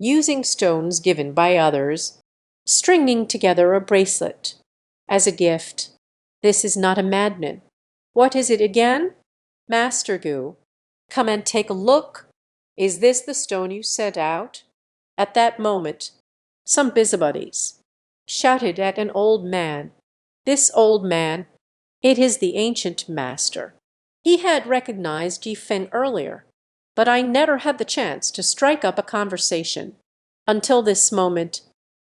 using stones given by others, stringing together a bracelet as a gift. This is not a madman. What is it again? Master Gu, come and take a look. Is this the stone you set out? At that moment, some busybodies shouted at an old man. This old man, it is the ancient master. He had recognized Yi Feng earlier, but I never had the chance to strike up a conversation until this moment,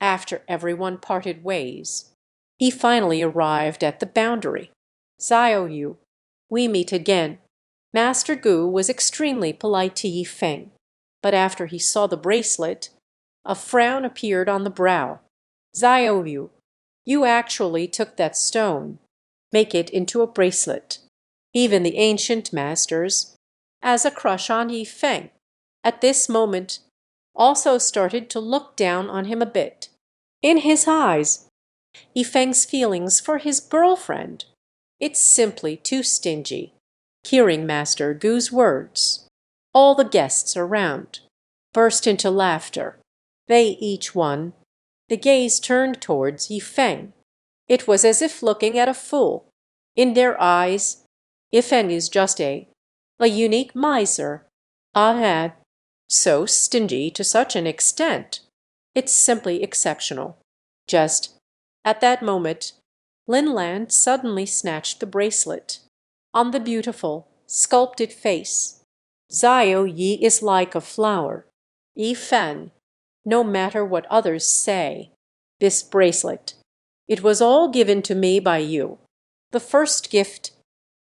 after everyone parted ways. He finally arrived at the boundary. Xiao Yu, we meet again. Master Gu was extremely polite to Yi Feng, but after he saw the bracelet, a frown appeared on the brow. Xiao Yu, you actually took that stone. Make it into a bracelet. Even the ancient masters, as a crush on Yi Feng, at this moment also started to look down on him a bit. In his eyes, Yi Feng's feelings for his girlfriend, it's simply too stingy. Hearing Master Gu's words, all the guests around burst into laughter. They each one. The gaze turned towards Yi Feng. It was as if looking at a fool. In their eyes, Yi Feng is just a unique miser. Ah, so stingy to such an extent. It's simply exceptional. Just at that moment, Lin Lan suddenly snatched the bracelet. On the beautiful, sculpted face, Xiao Yi is like a flower. Yi Feng, no matter what others say, this bracelet, it was all given to me by you. The first gift,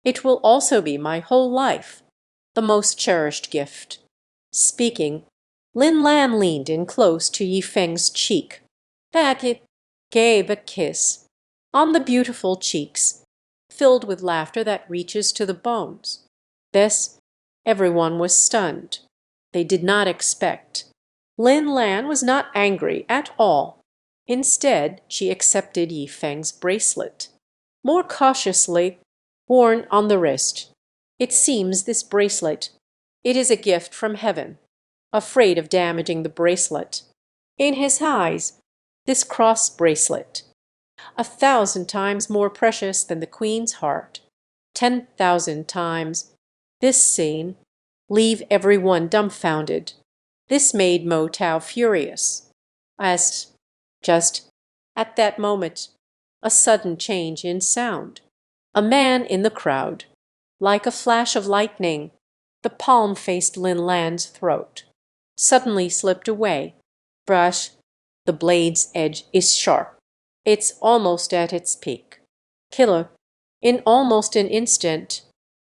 it will also be my whole life, the most cherished gift. Speaking, Lin Lan leaned in close to Yi Feng's cheek. Back it gave a kiss on the beautiful cheeks, filled with laughter that reaches to the bones. This, everyone was stunned. They did not expect. Lin Lan was not angry at all. Instead, she accepted Yi Feng's bracelet, more cautiously, worn on the wrist. It seems this bracelet, it is a gift from heaven. Afraid of damaging the bracelet. In his eyes, this cross bracelet, 1,000 times more precious than the queen's heart, 10,000 times. This scene, leave everyone dumbfounded. This made Mo Tao furious. As, just at that moment, a sudden change in sound. A man in the crowd, like a flash of lightning, the palm-faced Lin Lan's throat, suddenly slipped away. Brush, the blade's edge is sharp. It's almost at its peak. Killer. In almost an instant,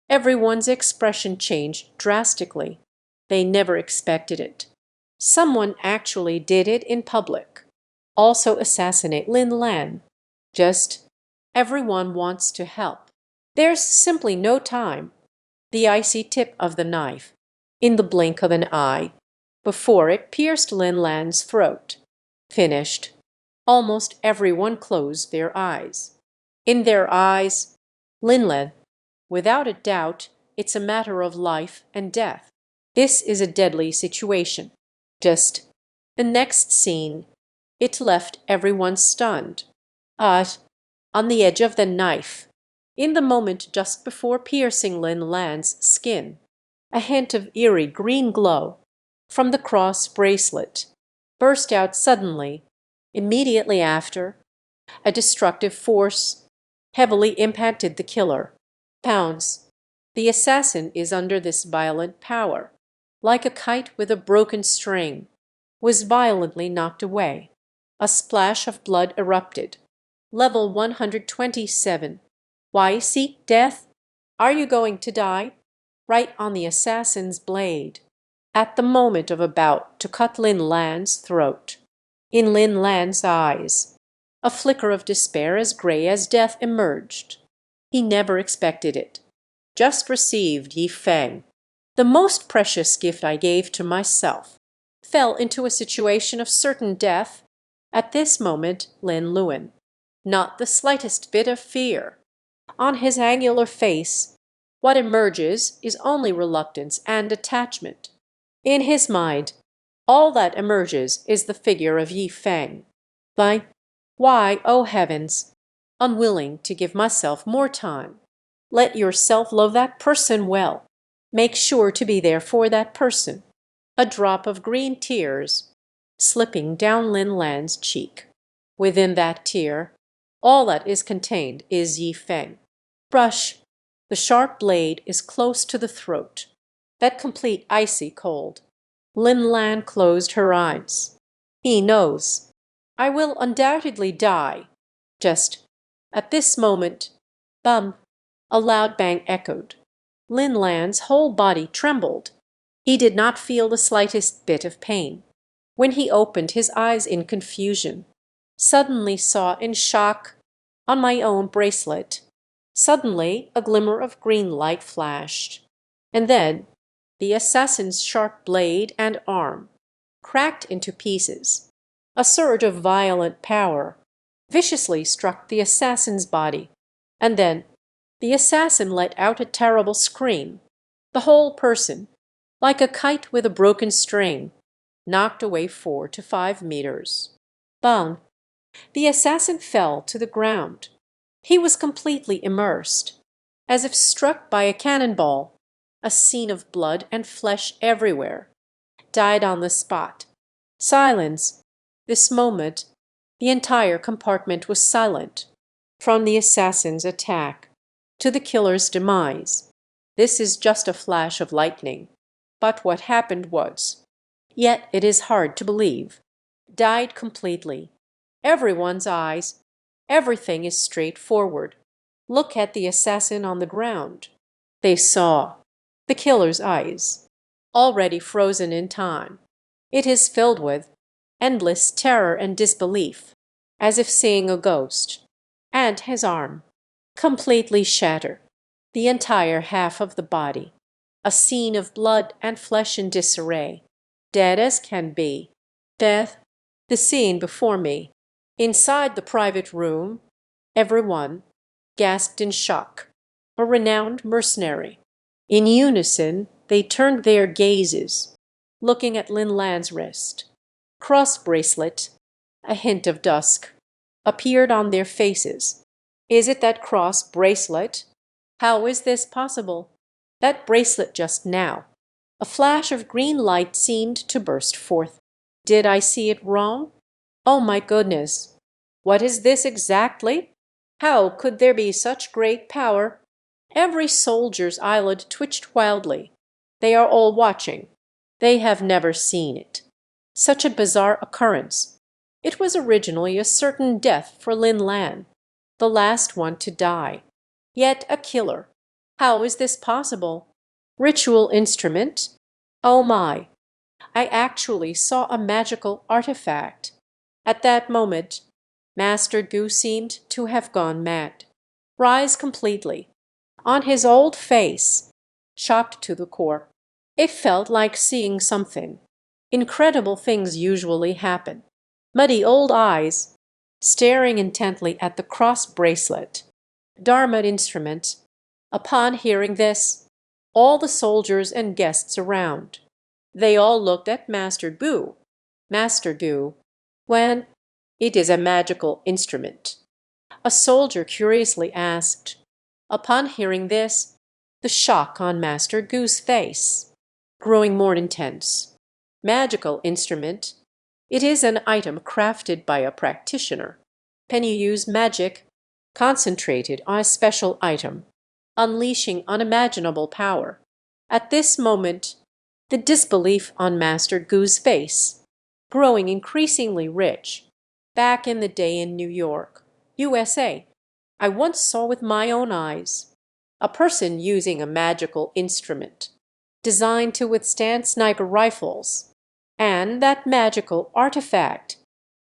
everyone's expression changed drastically. They never expected it. Someone actually did it in public. Also assassinate Lin Lan. Just, everyone wants to help. There's simply no time. The icy tip of the knife, in the blink of an eye, before it pierced Lin Lan's throat. Finished. Almost everyone closed their eyes. In their eyes, Lin Lan, without a doubt, it's a matter of life and death. This is a deadly situation. Just the next scene, it left everyone stunned. On the edge of the knife, in the moment just before piercing Lin Lan's skin, a hint of eerie green glow from the cross bracelet burst out suddenly. Immediately after, a destructive force heavily impacted the killer. Pounds. The assassin is under this violent power, like a kite with a broken string, was violently knocked away. A splash of blood erupted. Level 127. Why seek death? Are you going to die? Right on the assassin's blade, at the moment of about to cut Lin Lan's throat. In Lin Lan's eyes, a flicker of despair as gray as death emerged. He never expected it. Just received Yi Feng. The most precious gift I gave to myself. Fell into a situation of certain death. At this moment, Lin Luan. Not the slightest bit of fear. On his angular face, what emerges is only reluctance and attachment. In his mind, All that emerges is the figure of Yi Feng. Why, why, oh heavens, unwilling to give myself more time. Let yourself love that person well. Make sure to be there for that person. A drop of green tears slipping down Lin Lan's cheek. Within that tear, all that is contained is Yi Feng. Brush. The sharp blade is close to the throat. That complete icy cold. Lin Lan closed her eyes. He knows. I will undoubtedly die. Just at this moment, bum, a loud bang echoed. Lin Lan's whole body trembled. He did not feel the slightest bit of pain. When he opened his eyes in confusion, suddenly saw in shock, on my own bracelet. Suddenly a glimmer of green light flashed, and then the assassin's sharp blade and arm cracked into pieces. A surge of violent power viciously struck the assassin's body, and then the assassin let out a terrible scream. The whole person, like a kite with a broken string, knocked away 4 to 5 meters. Bang! The assassin fell to the ground. He was completely immersed, as if struck by a cannonball. A scene of blood and flesh everywhere. Died on the spot. Silence. This moment, the entire compartment was silent. From the assassin's attack to the killer's demise. This is just a flash of lightning. But what happened was, yet it is hard to believe, died completely. Everyone's eyes, everything is straightforward. Look at the assassin on the ground. They saw the killer's eyes, already frozen in time. It is filled with endless terror and disbelief, as if seeing a ghost. And his arm, completely shattered, the entire half of the body, a scene of blood and flesh in disarray, dead as can be. Death, the scene before me. Inside the private room, everyone gasped in shock. A renowned mercenary. In unison, they turned their gazes, looking at Lin Lan's wrist. Cross bracelet, a hint of dusk, appeared on their faces. Is it that cross bracelet? How is this possible? That bracelet just now. A flash of green light seemed to burst forth. Did I see it wrong? Oh my goodness! What is this exactly? How could there be such great power? Every soldier's eyelid twitched wildly. They are all watching. They have never seen it. Such a bizarre occurrence. It was originally a certain death for Lin Lan, the last one to die. Yet a killer. How is this possible? Ritual instrument? Oh my! I actually saw a magical artifact. At that moment, Master Gu seemed to have gone mad. Rise completely. On his old face, shocked to the core. It felt like seeing something. Incredible things usually happen. Muddy old eyes, staring intently at the cross bracelet. Dharma instrument. Upon hearing this, all the soldiers and guests around, they all looked at Master Gu. Master Gu, when it is a magical instrument. A soldier curiously asked. Upon hearing this, the shock on Master Gu's face, growing more intense. Magical instrument. It is an item crafted by a practitioner. Can you use magic concentrated on a special item, unleashing unimaginable power? At this moment, the disbelief on Master Gu's face, growing increasingly rich. Back in the day in New York, USA, I once saw with my own eyes a person using a magical instrument designed to withstand sniper rifles, and that magical artifact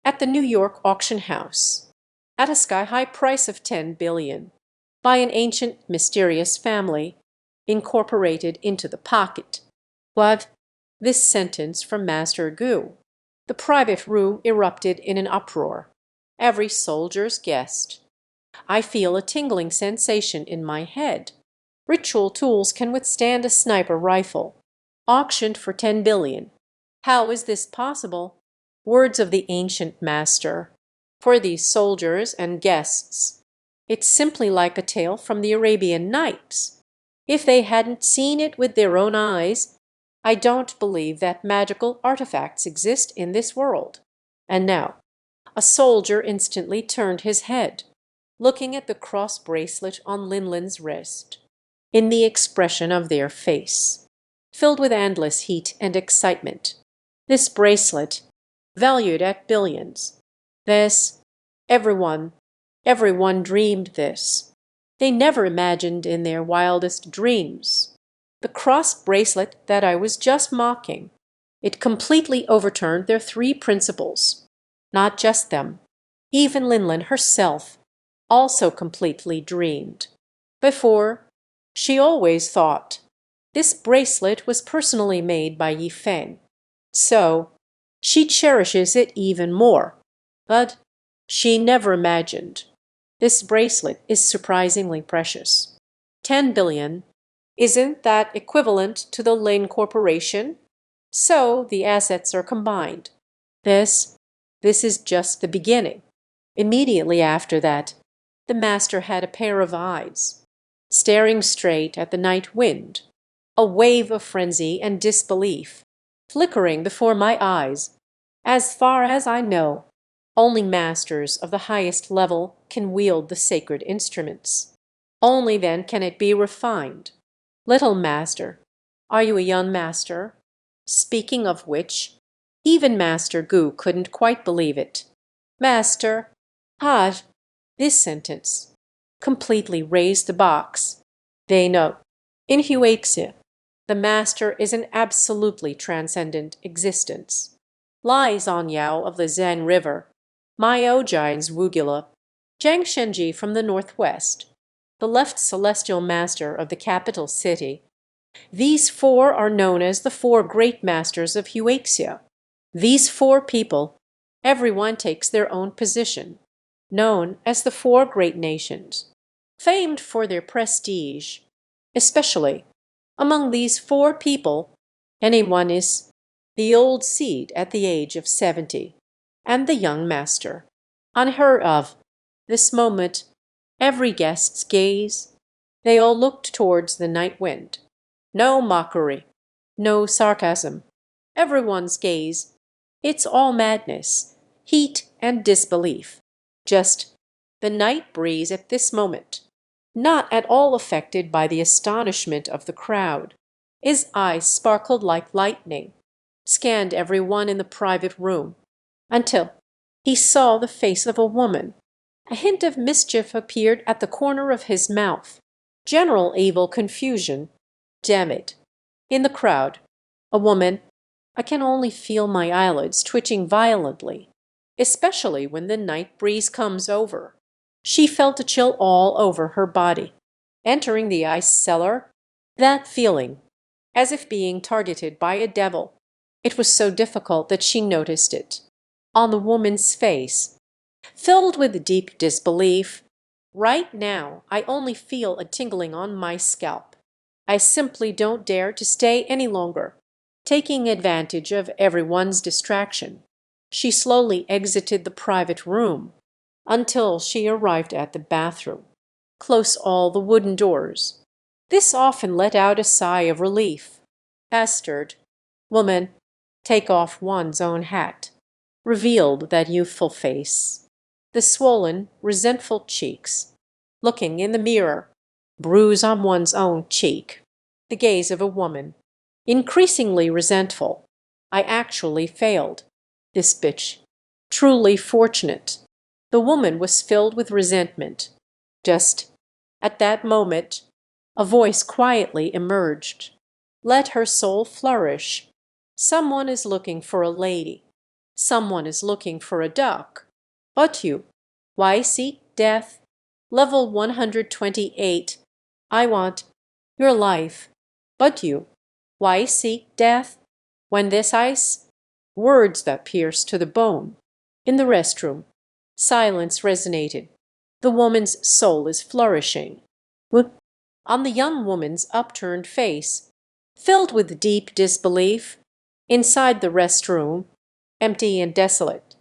at the New York auction house at a sky-high price of 10 billion by an ancient mysterious family incorporated into the pocket. What? This sentence from Master Gu. The private room erupted in an uproar. Every soldier's guessed. I feel a tingling sensation in my head. Ritual tools can withstand a sniper rifle. Auctioned for 10 billion. How is this possible? Words of the ancient master. For these soldiers and guests, it's simply like a tale from the Arabian Nights. If they hadn't seen it with their own eyes, I don't believe that magical artifacts exist in this world. And now, a soldier instantly turned his head, looking at the cross bracelet on Linlin's wrist. In the expression of their face, filled with endless heat and excitement, this bracelet, valued at billions, this, everyone, everyone dreamed this. They never imagined in their wildest dreams. The cross bracelet that I was just mocking, it completely overturned their three principles. Not just them. Even Linlin herself also completely dreamed. Before, she always thought this bracelet was personally made by Yi Feng. So, she cherishes it even more. But she never imagined. This bracelet is surprisingly precious. 10 billion. Isn't that equivalent to the Lin Corporation? So the assets are combined. This is just the beginning. Immediately after that, the master had a pair of eyes, staring straight at the night wind, a wave of frenzy and disbelief, flickering before my eyes. As far as I know, only masters of the highest level can wield the sacred instruments. Only then can it be refined. Little master, are you a young master? Speaking of which, even Master Gu couldn't quite believe it. Master, Haj, this sentence completely raised the box. They know. In Huaxia, the master is an absolutely transcendent existence. Lai Zonyao of the Zhang River, Miao Jian's Wugula, Zhang Shenji from the northwest, the left celestial master of the capital city. These four are known as the four great masters of Huaxia. These four people, everyone takes their own position, known as the four great nations, famed for their prestige. Especially among these four people, anyone is the old seed at the age of 70, and the young master, unheard of. This moment, every guest's gaze, they all looked towards the night wind. No mockery, no sarcasm. Everyone's gaze, it's all madness, heat and disbelief. Just the night breeze at this moment, not at all affected by the astonishment of the crowd. His eyes sparkled like lightning, scanned everyone in the private room, until he saw the face of a woman. A hint of mischief appeared at the corner of his mouth. General evil confusion. Damn it. In the crowd, a woman. I can only feel my eyelids twitching violently, especially when the night breeze comes over. She felt a chill all over her body. Entering the ice cellar, that feeling, as if being targeted by a devil. It was so difficult that she noticed it. On the woman's face, filled with deep disbelief. Right now, I only feel a tingling on my scalp. I simply don't dare to stay any longer. Taking advantage of everyone's distraction, she slowly exited the private room until she arrived at the bathroom. Close all the wooden doors. This often let out a sigh of relief. Pestered. Woman, take off one's own hat. Revealed that youthful face. The swollen, resentful cheeks. Looking in the mirror. Bruise on one's own cheek. The gaze of a woman. Increasingly resentful. I actually failed. This bitch. Truly fortunate. The woman was filled with resentment. Just at that moment, a voice quietly emerged. Let her soul flourish. Someone is looking for a lady. Someone is looking for a duck. But you, why seek death? Level 128. I want your life. But you, why seek death? When this ice? Words that pierce to the bone. In the restroom, silence resonated. The woman's soul is flourishing. On the young woman's upturned face, filled with deep disbelief, Inside the restroom, empty and desolate,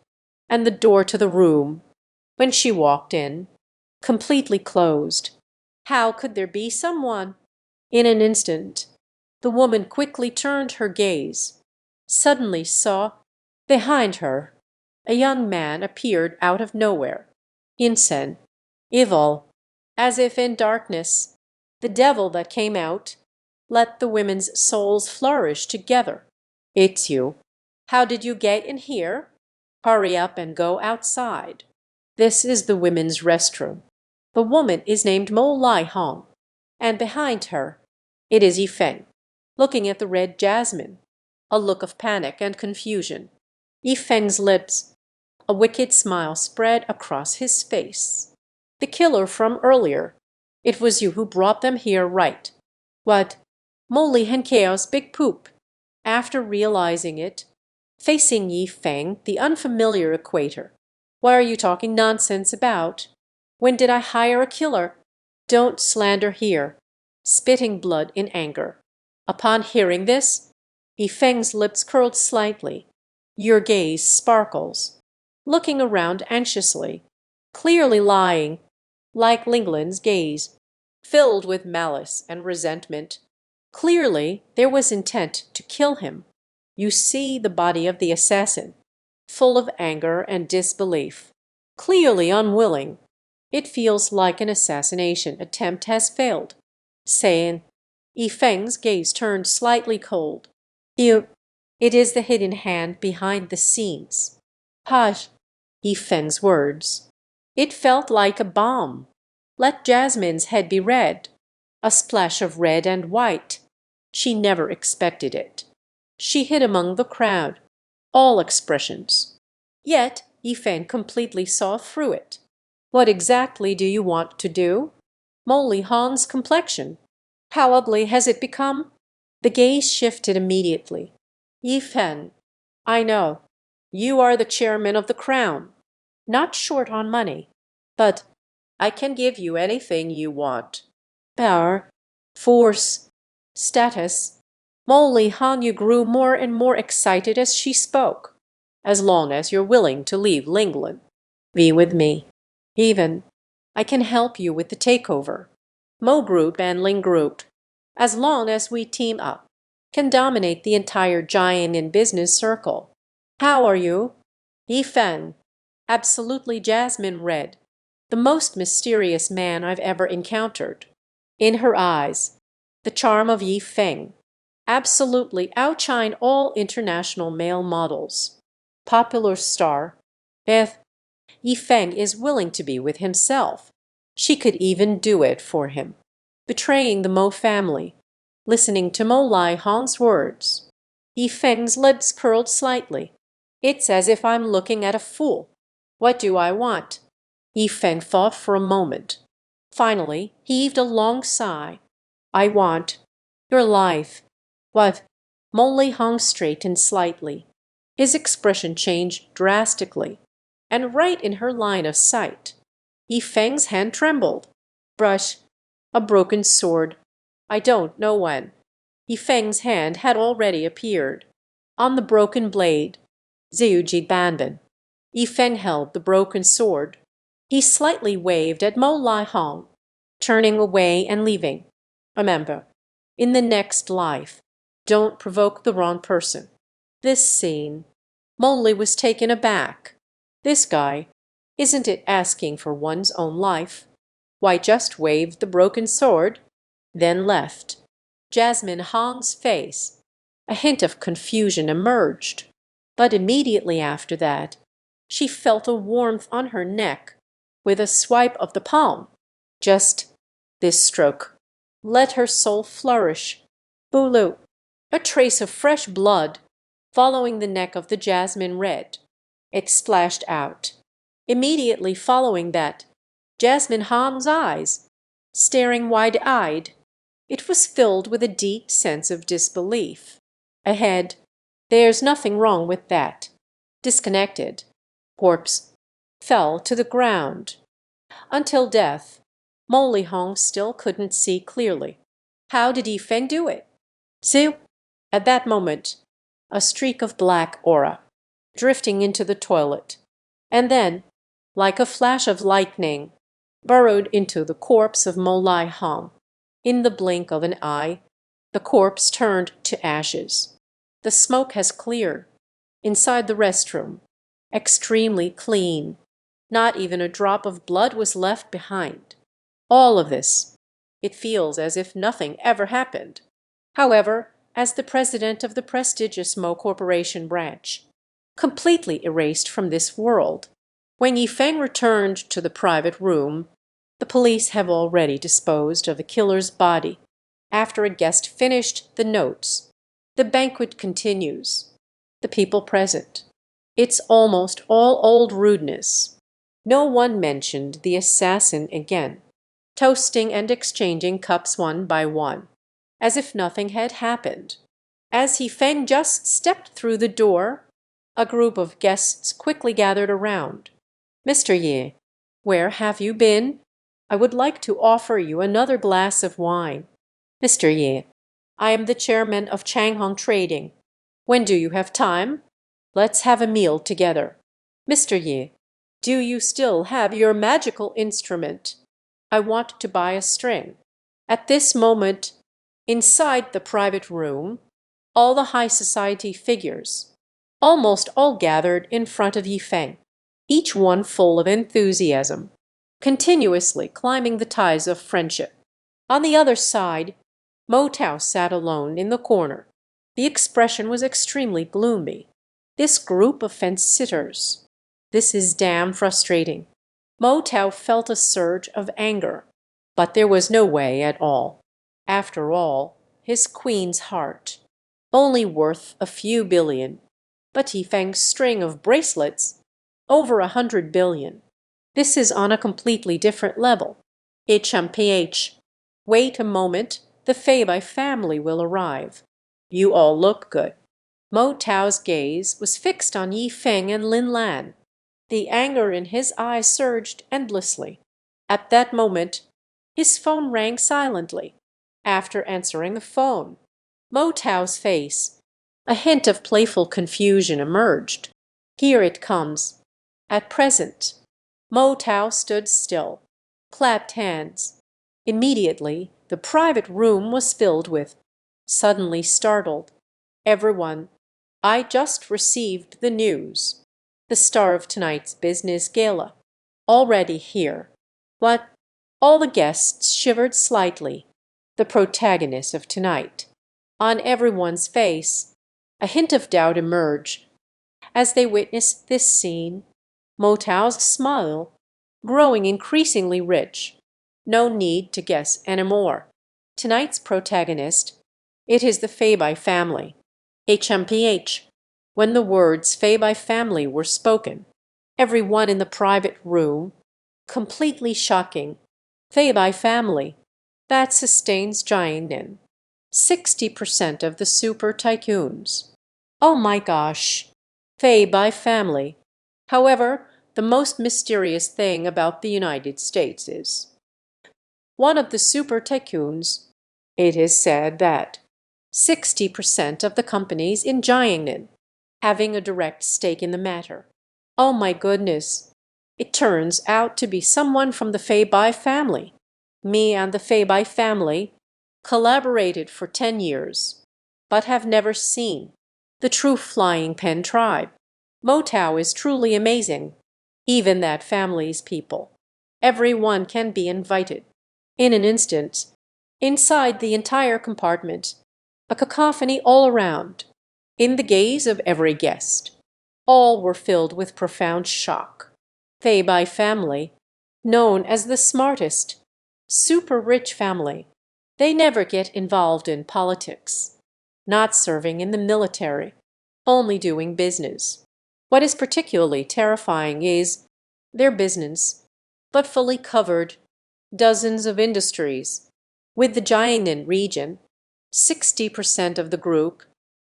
and the door to the room, when she walked in, completely closed. How could there be someone? In an instant, the woman quickly turned her gaze, suddenly saw behind her a young man appeared out of nowhere, insane, evil, as if in darkness. The devil that came out let the women's souls flourish together. It's you. How did you get in here? Hurry up and go outside. This is the women's restroom. The woman is named Mo Lai Hong, and behind her it is Yifeng, looking at the red jasmine, a look of panic and confusion. Yifeng's lips, a wicked smile spread across his face. The killer from earlier. It was you who brought them here, right? What? Molly Henkeo's big poop. After realizing it, facing Yifeng, the unfamiliar equator. What are you talking nonsense about? When did I hire a killer? Don't slander here. Spitting blood in anger. Upon hearing this, Yifeng's lips curled slightly. Your gaze sparkles. Looking around anxiously, clearly lying, like Lingland's gaze, filled with malice and resentment. Clearly there was intent to kill him. You see the body of the assassin, full of anger and disbelief, clearly unwilling. It feels like an assassination attempt has failed. Saying, Yifeng's gaze turned slightly cold. You, it is the hidden hand behind the scenes. Hush, Yifeng's words. It felt like a bomb. Let Jasmine's head be red, a splash of red and white. She never expected it. She hid among the crowd, all expressions. Yet Yifeng completely saw through it. What exactly do you want to do? Molly Han's complexion. How ugly has it become? The gaze shifted immediately. Yifeng, I know. You are the chairman of the Crown. Not short on money, but I can give you anything you want. Power, force, status. Molly Hanyu grew more and more excited as she spoke. As long as you're willing to leave Lingland, be with me. Even, I can help you with the takeover. Mo Group and Ling Group, as long as we team up, can dominate the entire giant in business circle. How are you? Yifeng, absolutely jasmine red, the most mysterious man I've ever encountered. In her eyes, the charm of Yifeng absolutely outshine all international male models. Popular star, Beth, Yifeng is willing to be with himself. She could even do it for him. Betraying the Mo family, listening to Mo Lai Hong's words. Yifeng's lips curled slightly. It's as if I'm looking at a fool. What do I want? Yifeng thought for a moment. Finally, he heaved a long sigh. I want your life. What? Molly hung straightened slightly. His expression changed drastically, and right in her line of sight. Yifeng's hand trembled. Brush, a broken sword. I don't know when. Yifeng's hand had already appeared. On the broken blade, Ziyuji Banban. Yifeng held the broken sword. He slightly waved at Mo Lai Hong, turning away and leaving. Remember, in the next life, don't provoke the wrong person. This scene, Molly was taken aback. This guy, isn't it asking for one's own life? Why, just waved the broken sword, then left. Jasmine Hong's face, a hint of confusion emerged. But immediately after that, she felt a warmth on her neck with a swipe of the palm. Just this stroke. Let her soul flourish. Bulu, a trace of fresh blood, following the neck of the jasmine red. It splashed out. Immediately following that, Jasmine Han's eyes, staring wide-eyed. It was filled with a deep sense of disbelief. Ahead, there's nothing wrong with that. Disconnected. Corpse fell to the ground. Until death, Molly Hong still couldn't see clearly. How did Yifeng do it? See, at that moment, a streak of black aura, drifting into the toilet, and then, like a flash of lightning, burrowed into the corpse of Molai Hong. In the blink of an eye, the corpse turned to ashes. The smoke has cleared. Inside the restroom, extremely clean. Not even a drop of blood was left behind. All of this, it feels as if nothing ever happened. However, as the president of the prestigious Mo Corporation branch, completely erased from this world, when Yifeng returned to the private room, the police have already disposed of the killer's body. After a guest finished the notes, the banquet continues. The people present. It's almost all old rudeness. No one mentioned the assassin again, toasting and exchanging cups one by one, as if nothing had happened. As Yifeng just stepped through the door, a group of guests quickly gathered around. "Mr. Ye, where have you been? I would like to offer you another glass of wine." "Mr. Ye, I am the chairman of Changhong Trading. When do you have time? Let's have a meal together." "Mr. Ye, do you still have your magical instrument? I want to buy a string." At this moment, inside the private room, all the high society figures, almost all gathered in front of Yifeng, each one full of enthusiasm, continuously climbing the ties of friendship. On the other side, Mo Tao sat alone in the corner. The expression was extremely gloomy. This group of fence-sitters. This is damn frustrating. Mo Tao felt a surge of anger, but there was no way at all. After all, his queen's heart, only worth a few billion, but Yifeng's string of bracelets, over 100 billion. This is on a completely different level. HMPH. Wait a moment, the Feibai family will arrive. You all look good. Mo Tao's gaze was fixed on Yifeng and Lin Lan. The anger in his eyes surged endlessly. At that moment, his phone rang silently. After answering the phone, Mo Tao's face, a hint of playful confusion emerged. Here it comes. At present, Mo Tao stood still, clapped hands. Immediately, the private room was filled with, suddenly startled, everyone. "I just received the news. The star of tonight's business gala. Already here." "What?" All the guests shivered slightly. The protagonist of tonight. On everyone's face, a hint of doubt emerged as they witnessed this scene. Mo Tao's smile, growing increasingly rich. No need to guess anymore. Tonight's protagonist, it is the Feibai family. HMPH. When the words Feibai family were spoken, everyone in the private room, completely shocking. Feibai family. That sustains Jiangnan. 60% of the super tycoons. Oh my gosh. Feibai family. However, the most mysterious thing about the United States is one of the super tycoons. It is said that 60% of the companies in Jiangnan having a direct stake in the matter. Oh my goodness. It turns out to be someone from the Feibai family. Me and the Feibai family collaborated for 10 years, but have never seen the true flying pen tribe. Mo Tao is truly amazing. Even that family's people. Everyone can be invited. In an instant, inside the entire compartment, a cacophony all around, in the gaze of every guest. All were filled with profound shock. Feibai family, known as the smartest, super rich family. They never get involved in politics, not serving in the military, only doing business. What is particularly terrifying is their business, but fully covered, dozens of industries. With the Jiangnan region, 60% of the group,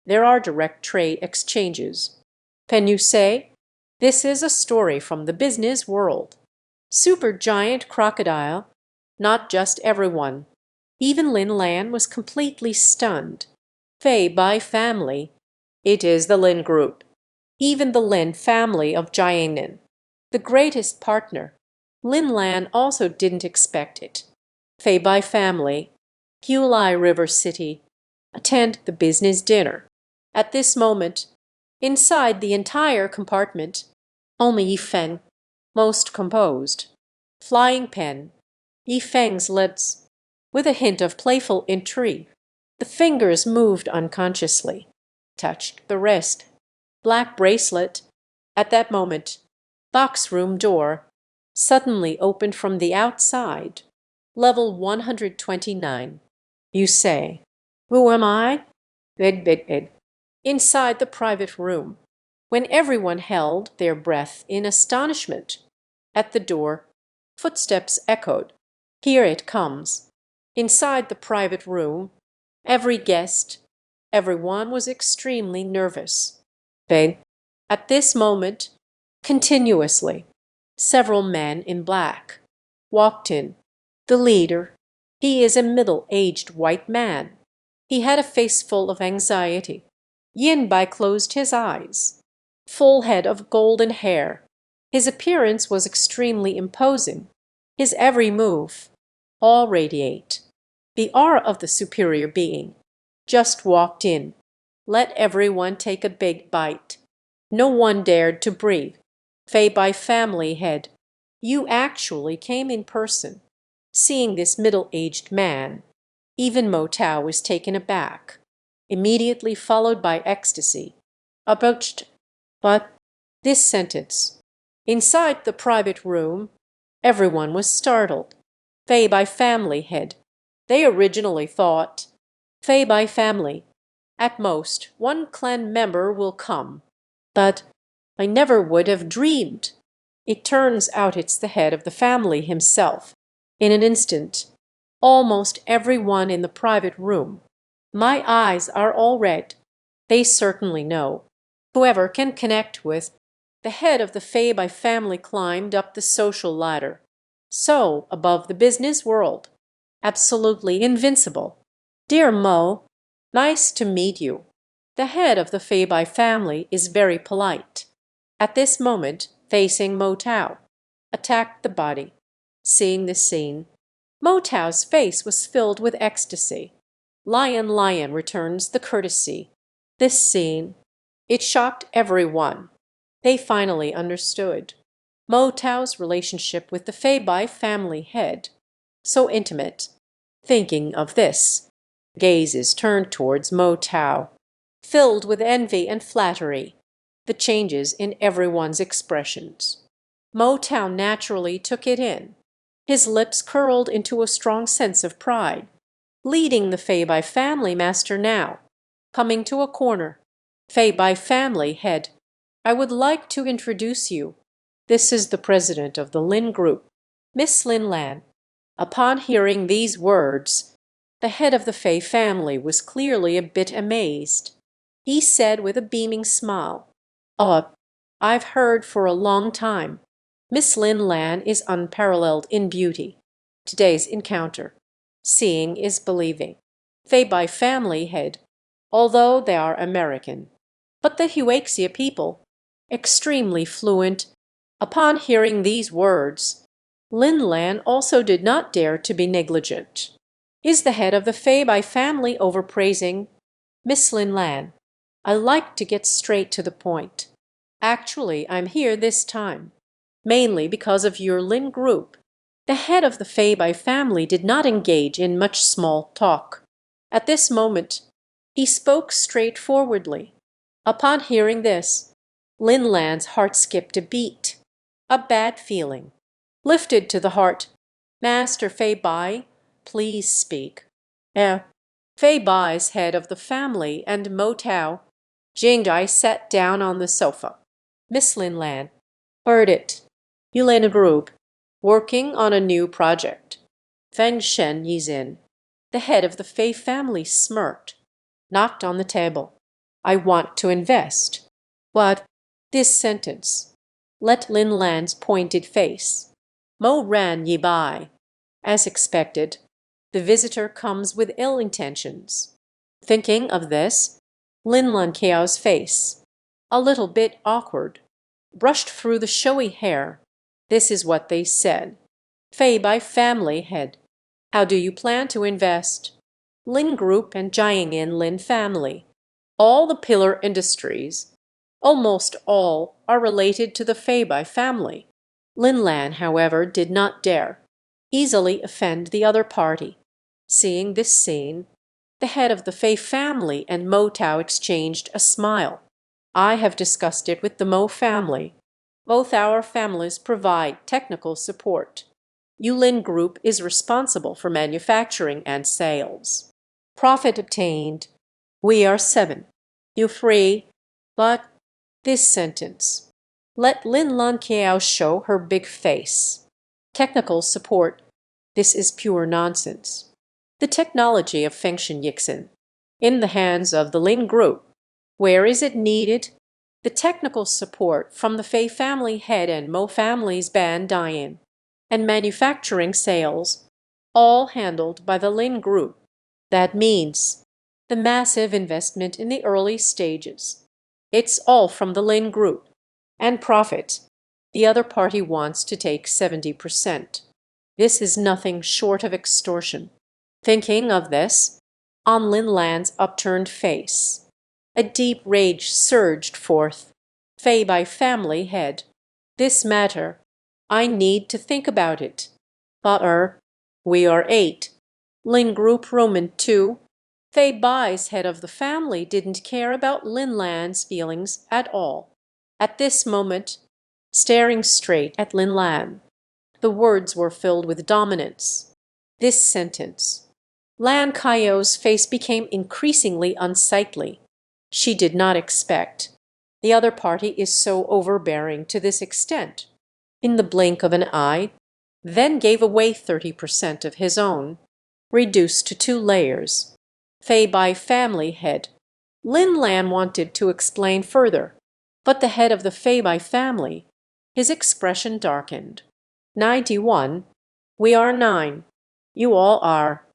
there are direct trade exchanges. Can you say? This is a story from the business world. Super giant crocodile, not just everyone. Even Lin Lan was completely stunned. Feibai family, It is the Lin group, even the Lin family of Jianin. The greatest partner. Lin Lan also didn't expect it. Fei Bai family, Hulai River City, attend the business dinner. At this moment, inside the entire compartment, only Yifeng, most composed. Flying pen, Yifeng's lips, with a hint of playful intrigue. The fingers moved unconsciously, touched the wrist. Black bracelet. At that moment, box room door suddenly opened from the outside. Level 129. You say, "Who am I?" Ed. Inside the private room, when everyone held their breath in astonishment. At the door, footsteps echoed. Here it comes. Inside the private room, every guest, everyone was extremely nervous. Beg. At this moment, continuously, several men in black walked in. The leader, he is a middle-aged white man. He had a face full of anxiety. Yin Bai closed his eyes. Full head of golden hair. His appearance was extremely imposing. His every move, all radiate. The aura of the superior being. Just walked in. Let everyone take a big bite. No one dared to breathe. Fei Bai family head. You actually came in person. Seeing this middle-aged man, even Mo Tao was taken aback, immediately followed by ecstasy. Approached. But this sentence. Inside the private room, everyone was startled. Fei Bai family head. They originally thought, Fei Bai family. At most, one clan member will come. But I never would have dreamed. It turns out it's the head of the family himself. In an instant, almost everyone in the private room. My eyes are all red. They certainly know. Whoever can connect with the head of the Fei Bai family climbed up the social ladder. So, above the business world. Absolutely invincible. Dear Mo, nice to meet you. The head of the Fei Bai family is very polite. At this moment, facing Mo Tao, attacked the body. Seeing this scene, Mo Tao's face was filled with ecstasy. Lion returns the courtesy. This scene, it shocked everyone. They finally understood. Mo Tao's relationship with the Fei Bai family head. So intimate. Thinking of this, gaze is turned towards Mo Tao, filled with envy and flattery, the changes in everyone's expressions. Mo Tao naturally took it in. His lips curled into a strong sense of pride. Leading the Fei Bai family master now. Coming to a corner. Fei Bai family head. I would like to introduce you. This is the president of the Lin group, Miss Lin Lan. Upon hearing these words, the head of the Fei family was clearly a bit amazed. He said with a beaming smile, "Oh, I've heard for a long time. Miss Lin Lan is unparalleled in beauty. Today's encounter. Seeing is believing. Fei Bai family head, although they are American. But the Huaxia people, extremely fluent." Upon hearing these words, Lin Lan also did not dare to be negligent. Is the head of the Fei Bai family overpraising? Miss Lin Lan, I like to get straight to the point. Actually, I'm here this time, mainly because of your Lin group. The head of the Fei Bai family did not engage in much small talk. At this moment, he spoke straightforwardly. Upon hearing this, Lin Lan's heart skipped a beat. A bad feeling. Lifted to the heart. Master Fei Bai, please speak. Fei Bai's head of the family and Mo Tao. Jingdai sat down on the sofa. Miss Lin Lan. Heard it. You led a group, working on a new project. Feng Shen Yizin. The head of the Fei family smirked. Knocked on the table. I want to invest. What? This sentence. Let Lin Lan's pointed face. Mo ran Yi Bai. As expected, the visitor comes with ill intentions. Thinking of this, Lin Lan Kiao's face, a little bit awkward, brushed through the showy hair. This is what they said. Fei by family head. How do you plan to invest? Lin Group and Jiangyin Lin family. All the pillar industries, almost all, are related to the Fei by family. Lin Lan, however, did not dare easily offend the other party. Seeing this scene, the head of the Fei family and Mo Tao exchanged a smile. I have discussed it with the Mo family. Both our families provide technical support. Yulin Group is responsible for manufacturing and sales. Profit obtained. We are 7. You 3. But this sentence. Let Lin Lan Kiao show her big face. Technical support. This is pure nonsense. The technology of Fengshen Yixin, in the hands of the Lin Group. Where is it needed? The technical support from the Fei family head and Mo family's Ban Dian, and manufacturing sales, all handled by the Lin Group. That means the massive investment in the early stages. It's all from the Lin Group. And profit. The other party wants to take 70%. This is nothing short of extortion. Thinking of this, on Lin Lan's upturned face, a deep rage surged forth. Fei by family head. This matter. I need to think about it. But we are 8. Lin Group Roman 2. Fei Bai's head of the family didn't care about Lin Lan's feelings at all. At this moment, staring straight at Lin Lan, the words were filled with dominance. This sentence. Lan Kaio's face became increasingly unsightly. She did not expect. The other party is so overbearing to this extent. In the blink of an eye, then gave away 30% of his own, reduced to 2 layers. Fei by family head. Lin Lan wanted to explain further, but the head of the Fei by family, his expression darkened. 91. We are 9. You all are.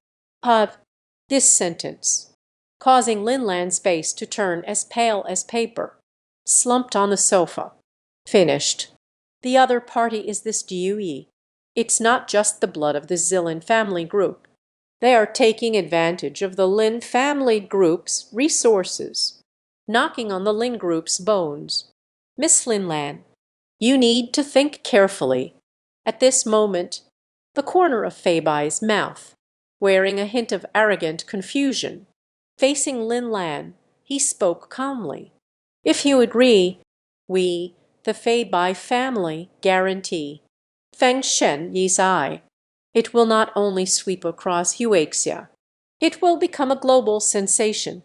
This sentence, causing Lin Lan's face to turn as pale as paper, slumped on the sofa. Finished. The other party is this Dewey. It's not just the blood of the Zilin family group. They are taking advantage of the Lin family group's resources, knocking on the Lin group's bones. Miss Lin Lan, you need to think carefully. At this moment, the corner of Fei Bai's mouth, wearing a hint of arrogant confusion, facing Lin Lan, he spoke calmly. If you agree, we, the Fei Bai family, guarantee Feng Shen Yi's eye. It will not only sweep across Huaxia, it will become a global sensation.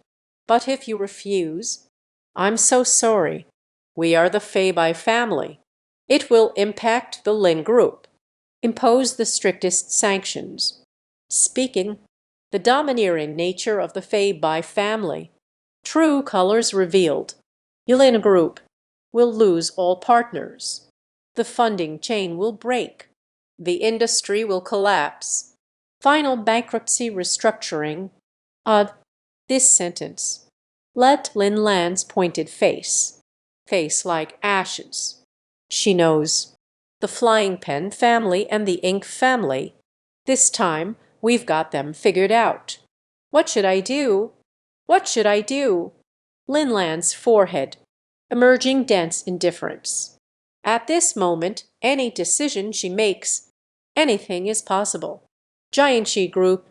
But if you refuse, I'm so sorry. We are the Fei Bai family. It will impact the Lin Group, impose the strictest sanctions. Speaking, the domineering nature of the Fei Bai family, true colors revealed. Lin Group will lose all partners. The funding chain will break. The industry will collapse. Final bankruptcy restructuring. This sentence. Let Lin Lan's pointed face like ashes. She knows. The flying pen family and the ink family. This time, we've got them figured out. What should I do? What should I do? Lin Lan's forehead, emerging dense indifference. At this moment, any decision she makes, anything is possible. Jiangxi Group,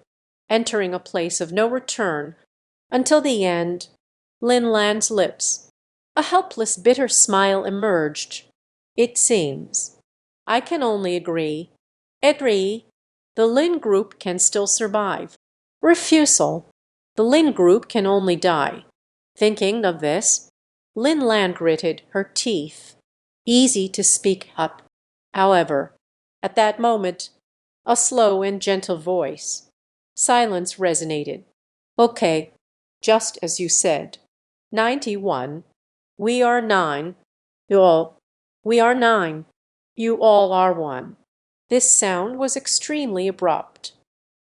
entering a place of no return, until the end. Lin Lan's lips. A helpless, bitter smile emerged. It seems. I can only agree. Agree. The Lin Group can still survive. Refusal. The Lin Group can only die. Thinking of this, Lin Lan gritted her teeth. Easy to speak up. However, at that moment, a slow and gentle voice. Silence resonated. Okay, just as you said. 91. We are 9. We are 9. You all are 1. This sound was extremely abrupt.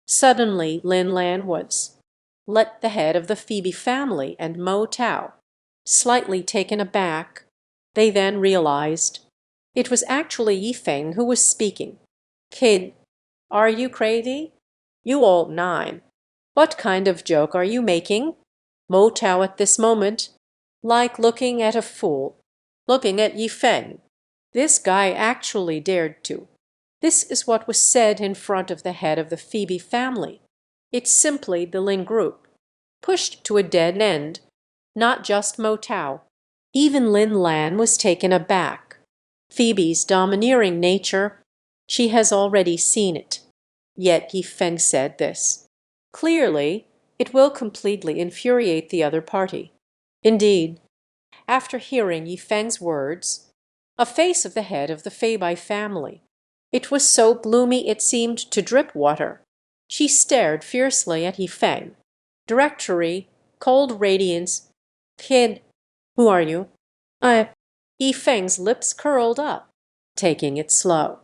Suddenly, Lin Lan was let the head of the Phoebe family and Mo Tao. Slightly taken aback, they then realized it was actually Yifeng who was speaking. "Kid, are you crazy? You old 9. What kind of joke are you making?" Mo Tao at this moment, like looking at a fool, looking at Yifeng. This guy actually dared to. This is what was said in front of the head of the Phoebe family. It's simply the Ling group, pushed to a dead end, not just Mo Tao. Even Lin Lan was taken aback. Phoebe's domineering nature, she has already seen it. Yet Yifeng said this. Clearly, it will completely infuriate the other party. Indeed, after hearing Yifeng's words, a face of the head of the Feibai family. It was so gloomy it seemed to drip water. She stared fiercely at Yifeng. Directory, cold radiance. "Kid, who are you?" "I—" Yifeng's lips curled up, taking it slow.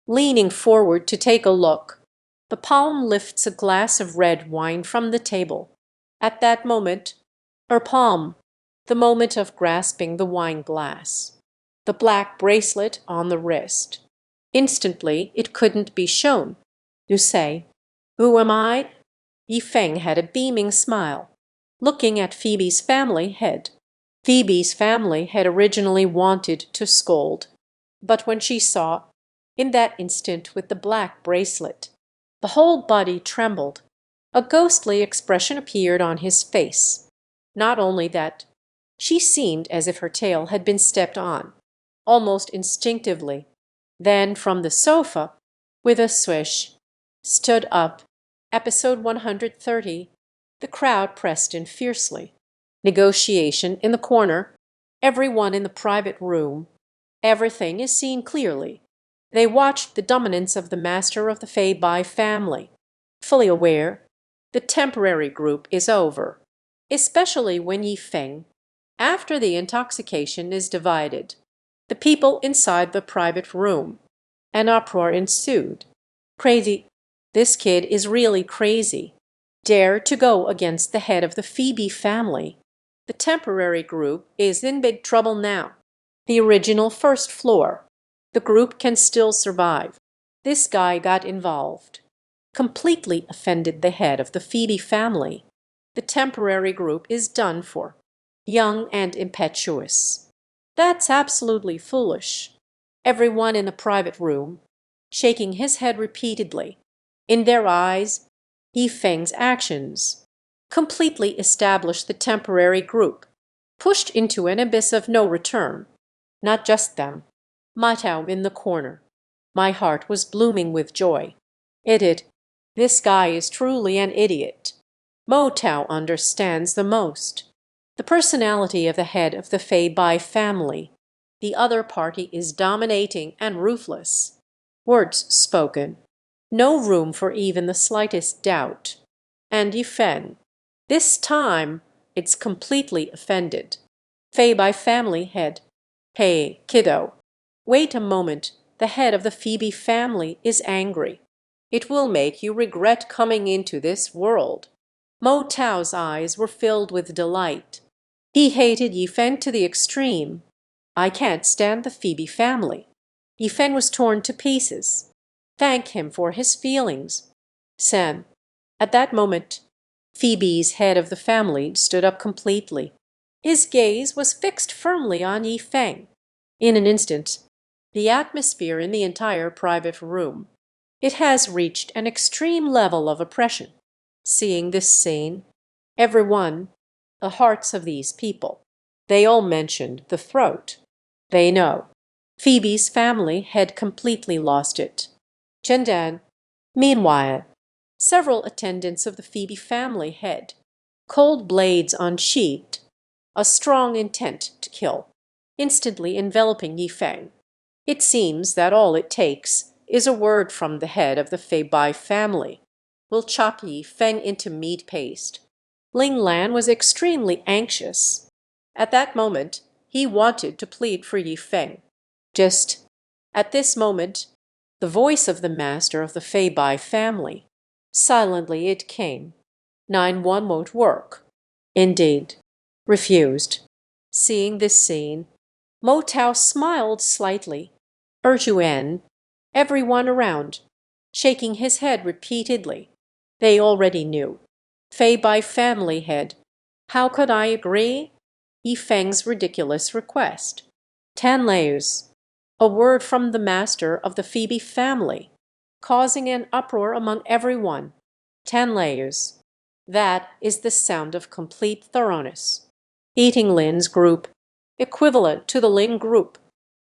Leaning forward to take a look, the palm lifts a glass of red wine from the table. At that moment, her palm, the moment of grasping the wine glass, the black bracelet on the wrist. Instantly it couldn't be shown. You say, "Who am I?" Yifeng had a beaming smile, looking at Phoebe's family head. Phoebe's family had originally wanted to scold, but when she saw, in that instant with the black bracelet, the whole body trembled. A ghostly expression appeared on his face. Not only that, she seemed as if her tail had been stepped on, almost instinctively. Then from the sofa, with a swish, stood up. Episode 130. The crowd pressed in fiercely. Negotiation in the corner. Everyone in the private room. Everything is seen clearly. They watched the dominance of the master of the Feibai family, fully aware the temporary group is over, especially when Yifeng, after the intoxication is divided. The people inside the private room. An uproar ensued. Crazy. This kid is really crazy. Dare to go against the head of the Phoebe family. The temporary group is in big trouble now. The original first floor. The group can still survive. This guy got involved. Completely offended the head of the Phoebe family. The temporary group is done for. Young and impetuous. That's absolutely foolish. Everyone in the private room, shaking his head repeatedly. In their eyes, Yifeng's actions completely established the temporary group, pushed into an abyss of no return. Not just them. Ma Tao in the corner. My heart was blooming with joy. Idiot. This guy is truly an idiot. Mo Tao understands the most. The personality of the head of the Feibai family. The other party is dominating and ruthless. Words spoken. No room for even the slightest doubt. And Yifeng. This time, it's completely offended. Feibai family head. Hey, kiddo. Wait a moment. The head of the Phoebe family is angry. It will make you regret coming into this world. Mo Tao's eyes were filled with delight. He hated Yifeng to the extreme. I can't stand the Phoebe family. Yifeng was torn to pieces. Thank him for his feelings. Sam. At that moment, Phoebe's head of the family stood up completely. His gaze was fixed firmly on Yifeng. In an instant, the atmosphere in the entire private room. It has reached an extreme level of oppression. Seeing this scene, everyone, the hearts of these people, they all mentioned the throat. They know. Phoebe's family had completely lost it. Chendan. Meanwhile, several attendants of the Phoebe family had cold blades unsheathed, a strong intent to kill, instantly enveloping Yifeng. It seems that all it takes is a word from the head of the Feibai family. Will chop Yifeng into meat paste. Ling Lan was extremely anxious. At that moment, he wanted to plead for Yifeng. Just at this moment, the voice of the master of the Feibai family. Silently it came. 9-1 won't work. Indeed. Refused. Seeing this scene, Mo Tao smiled slightly. Erjuan, everyone around, shaking his head repeatedly. They already knew. Fei Bai family head. How could I agree? Yifeng's ridiculous request. Tanleus, a word from the master of the Phoebe family, causing an uproar among everyone. Tanleus. That is the sound of complete thoroughness. Eating Lin's group, equivalent to the Lin group,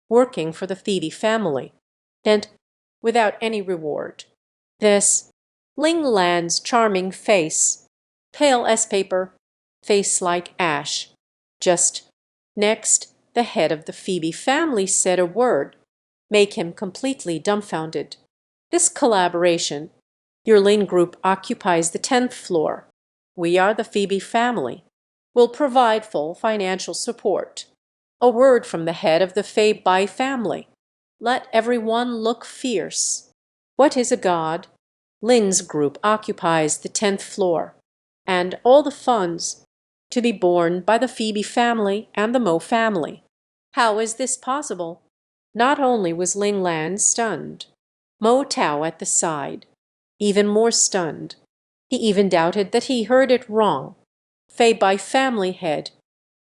working for the Phoebe family, and without any reward. This, Ling Lan's charming face, pale as paper, face like ash. Just next, the head of the Phoebe family said a word, make him completely dumbfounded. This collaboration, your Lin group occupies the 10th floor. We are the Phoebe family. Will provide full financial support. A word from the head of the Fei Bai family. Let everyone look fierce. What is a god? Lin's group occupies the 10th floor, and all the funds to be borne by the Phoebe family and the Mo family. How is this possible? Not only was Ling Lan stunned, Mo Tao at the side, even more stunned. He even doubted that he heard it wrong. Fei Bai family head.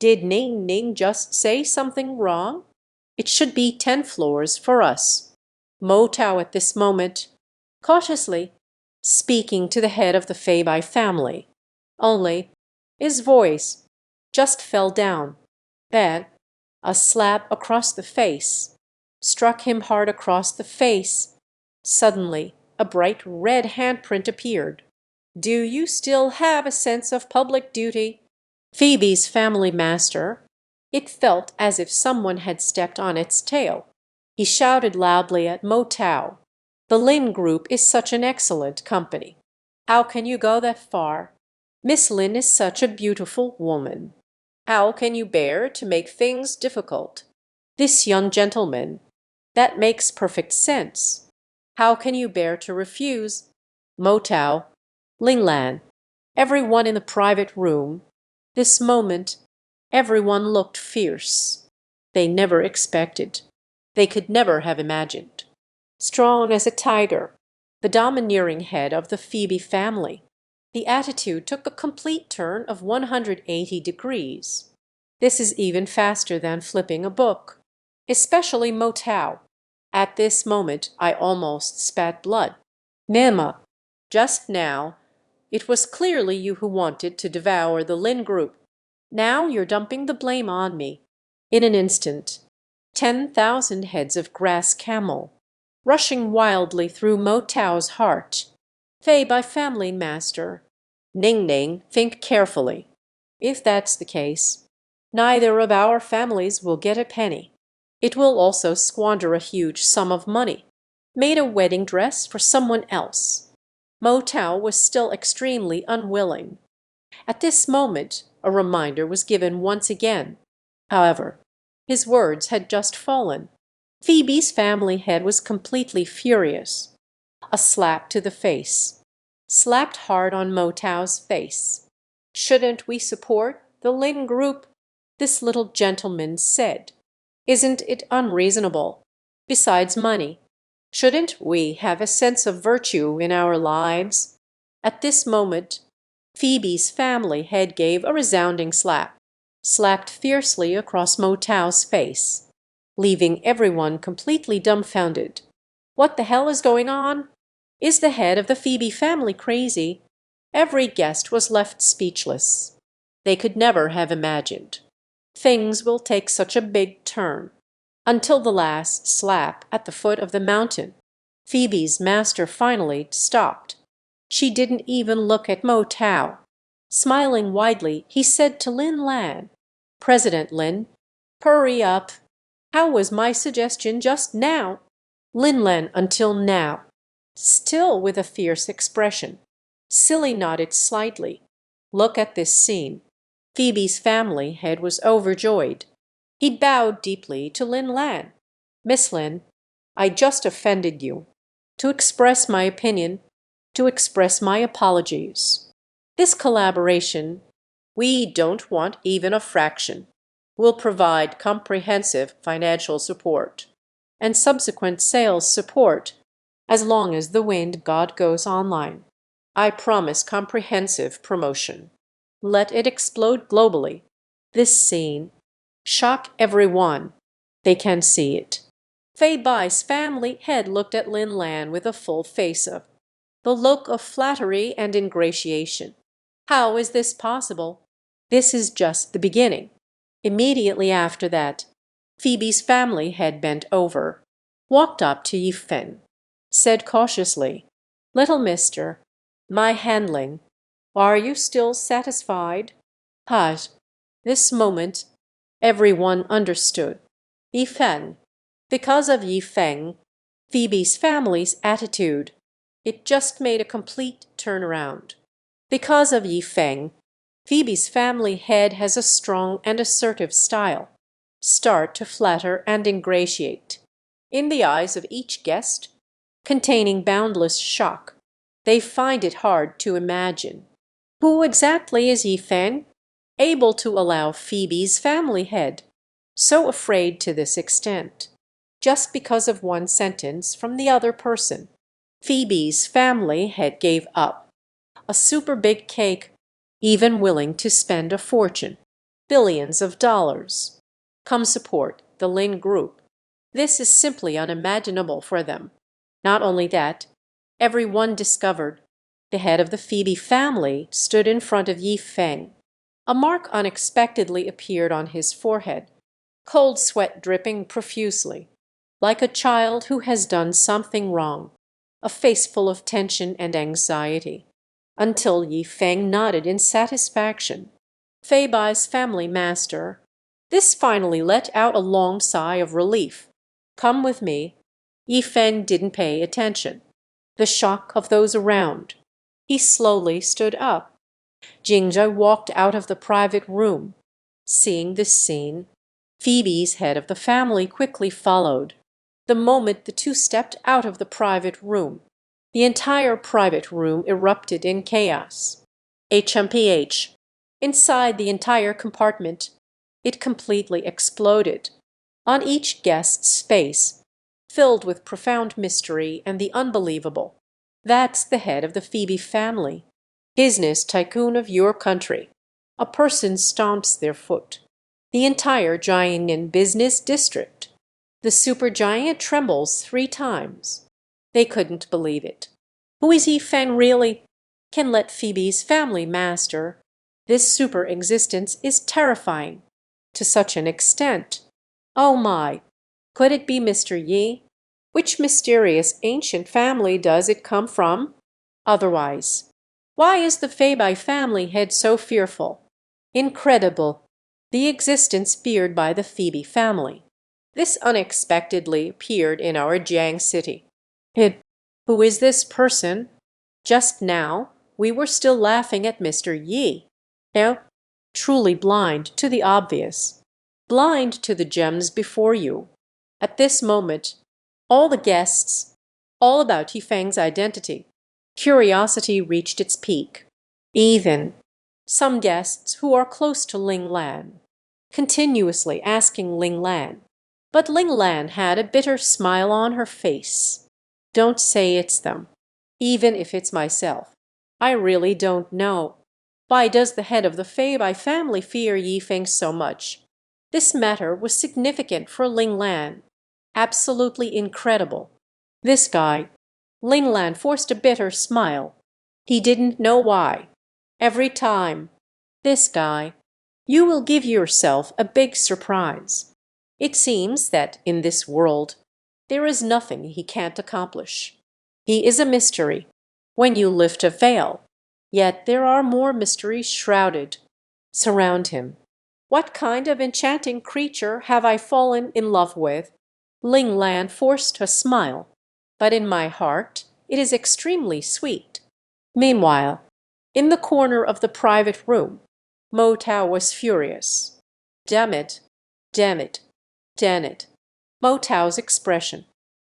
Did Ning Ning just say something wrong? It should be 10 floors for us. Mo Tao at this moment, cautiously, speaking to the head of the Fei Bai family. Only, his voice just fell down. Then, a slap across the face struck him hard across the face. Suddenly, a bright red handprint appeared. Do you still have a sense of public duty? Phoebe's family master. It felt as if someone had stepped on its tail. He shouted loudly at Mo Tao. The Lin group is such an excellent company. How can you go that far? Miss Lin is such a beautiful woman. How can you bear to make things difficult? This young gentleman. That makes perfect sense. How can you bear to refuse? Mo Tao, Ling Lan, everyone in the private room. This moment, everyone looked fierce. They never expected. They could never have imagined. Strong as a tiger, the domineering head of the Phoebe family. The attitude took a complete turn of 180 degrees. This is even faster than flipping a book. Especially Mo Tao. At this moment I almost spat blood. Nema, just now, it was clearly you who wanted to devour the Lin group. Now you're dumping the blame on me. In an instant, 10,000 heads of grass camel, rushing wildly through Mo Tao's heart. Fei Bai family master. Ning Ning, think carefully. If that's the case, neither of our families will get a penny. It will also squander a huge sum of money. Made a wedding dress for someone else. Mo Tao was still extremely unwilling. At this moment, a reminder was given once again. However, his words had just fallen. Phoebe's family head was completely furious. A slap to the face. Slapped hard on Mo Tao's face. Shouldn't we support the Lin group? This little gentleman said. Isn't it unreasonable? Besides money, shouldn't we have a sense of virtue in our lives? At this moment, Phoebe's family head gave a resounding slap, slapped fiercely across Mo Tao's face, leaving everyone completely dumbfounded. What the hell is going on? Is the head of the Phoebe family crazy? Every guest was left speechless. They could never have imagined. Things will take such a big turn. Until the last slap at the foot of the mountain, Phoebe's master finally stopped. She didn't even look at Mo Tao. Smiling widely, he said to Lin Lan, President Lin, hurry up. How was my suggestion just now? Lin Lan until now, still with a fierce expression. Silly nodded slightly. Look at this scene. Phoebe's family head was overjoyed. He bowed deeply to Lin Lan. Miss Lin, I just offended you. To express my opinion, to express my apologies. This collaboration, we don't want even a fraction, will provide comprehensive financial support and subsequent sales support as long as the Wind God goes online. I promise comprehensive promotion. Let it explode globally. This scene. Shock everyone. They can see it. Fei Bai's family head looked at Lin Lan with a full face of the look of flattery and ingratiation. How is this possible? This is just the beginning. Immediately after that, Phoebe's family head bent over, walked up to Yi Fen, said cautiously, "Little mister, my handling, are you still satisfied?" But this moment everyone understood. Yi Fen, because of Yi Feng, Phoebe's family's attitude, it just made a complete turnaround. Because of Yi Feng, Phoebe's family head has a strong and assertive style. Start to flatter and ingratiate. In the eyes of each guest, containing boundless shock, they find it hard to imagine. Who exactly is Yi Feng, able to allow Phoebe's family head, so afraid to this extent, just because of one sentence from the other person? Phoebe's family head gave up. A super big cake, even willing to spend a fortune, billions of dollars. Come support the Lin Group. This is simply unimaginable for them. Not only that, everyone discovered the head of the Phoebe family stood in front of Yi Feng. A mark unexpectedly appeared on his forehead, cold sweat dripping profusely, like a child who has done something wrong, a face full of tension and anxiety, until Yi Feng nodded in satisfaction. Fei Bai's family master. This finally let out a long sigh of relief. Come with me. Yi Feng didn't pay attention. The shock of those around. He slowly stood up. Jingzhe walked out of the private room. Seeing this scene, Phoebe's head of the family quickly followed. The moment the two stepped out of the private room, the entire private room erupted in chaos. HMPH. Inside the entire compartment, it completely exploded. On each guest's face, filled with profound mystery and the unbelievable. That's the head of the Phoebe family. Business tycoon of your country. A person stomps their foot. The entire Jiangnan business district. The supergiant trembles 3 times. They couldn't believe it. Who is Yi Feng really? Can let Phoebe's family master. This super existence is terrifying. To such an extent. Oh my! Could it be Mr. Yi? Which mysterious ancient family does it come from? Otherwise, why is the Feibai family head so fearful? Incredible! The existence feared by the Phoebe family. This unexpectedly appeared in our Jiang city. Who is this person? Just now, we were still laughing at Mr. Yi. Now, truly blind to the obvious, blind to the gems before you. At this moment, all the guests, all about Yi Feng's identity, curiosity reached its peak. Even some guests who are close to Ling Lan, continuously asking Ling Lan. But Ling Lan had a bitter smile on her face. Don't say it's them. Even if it's myself, I really don't know. Why does the head of the Feibai family fear Yi Feng so much? This matter was significant for Ling Lan. Absolutely incredible. This guy. Ling Lan forced a bitter smile. He didn't know why. Every time. This guy. You will give yourself a big surprise. It seems that in this world, there is nothing he can't accomplish. He is a mystery when you lift a veil, yet there are more mysteries shrouded. Surround him. What kind of enchanting creature have I fallen in love with? Ling Lan forced a smile, but in my heart it is extremely sweet. Meanwhile, in the corner of the private room, Mo Tao was furious. Damn it, damn it, damn it. Mo Tao's expression,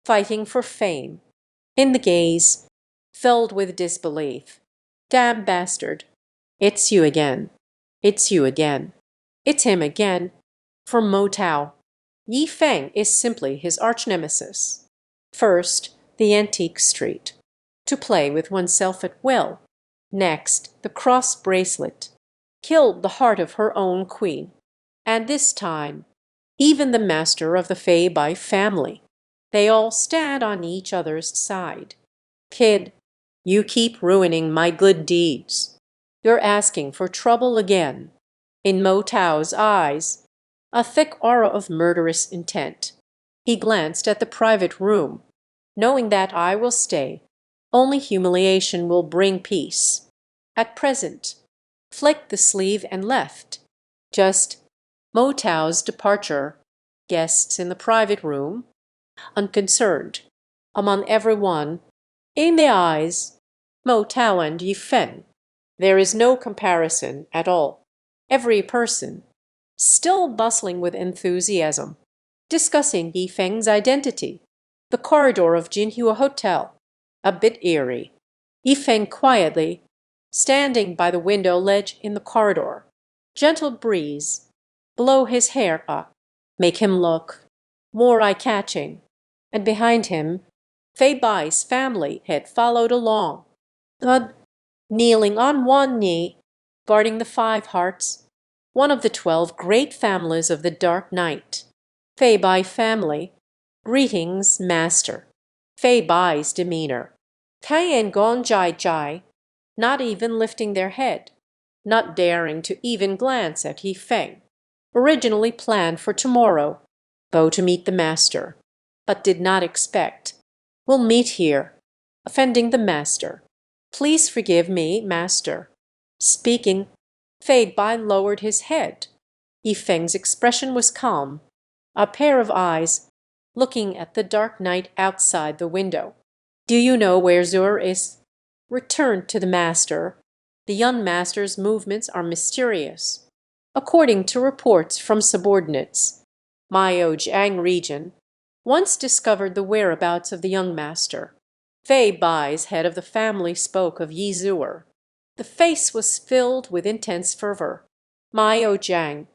fighting for fame, in the gaze, filled with disbelief. Damn bastard. It's you again. It's you again. It's him again. From Mo Tao. Yi Feng is simply his arch-nemesis. First, the antique street, to play with oneself at will. Next, the cross bracelet, killed the heart of her own queen. And this time, even the master of the Fei Bai family. They all stand on each other's side. Kid, you keep ruining my good deeds. You're asking for trouble again. In Mo Tao's eyes, a thick aura of murderous intent. He glanced at the private room, knowing that I will stay. Only humiliation will bring peace. At present, flicked the sleeve and left. Just Mo Tao's departure. Guests in the private room, unconcerned. Among everyone, in the eyes, Mo Tao and Yi Fen. There is no comparison at all. Every person, still bustling with enthusiasm, discussing Yi Feng's identity. The corridor of Jinhua Hotel, a bit eerie. Yi Feng quietly, standing by the window ledge in the corridor. Gentle breeze, blow his hair up, make him look more eye-catching. And behind him, Fei Bai's family had followed along. Kneeling on one knee, guarding the five hearts, one of the 12 great families of the Dark Night. Fei Bai family, greetings, master. Fei Bai's demeanor. Tian Gong Jai Jai, not even lifting their head, not daring to even glance at Yi Feng. Originally planned for tomorrow, go to meet the master, but did not expect. We'll meet here, offending the master. Please forgive me, master. Speaking, Fei Bai lowered his head. Yi Feng's expression was calm, a pair of eyes looking at the dark night outside the window. Do you know where Zur is? Returned to the master. The young master's movements are mysterious. According to reports from subordinates, Miao Jiang region once discovered the whereabouts of the young master. Fei Bai's head of the family spoke of Yi Zur. The face was filled with intense fervor. Miao Jiang.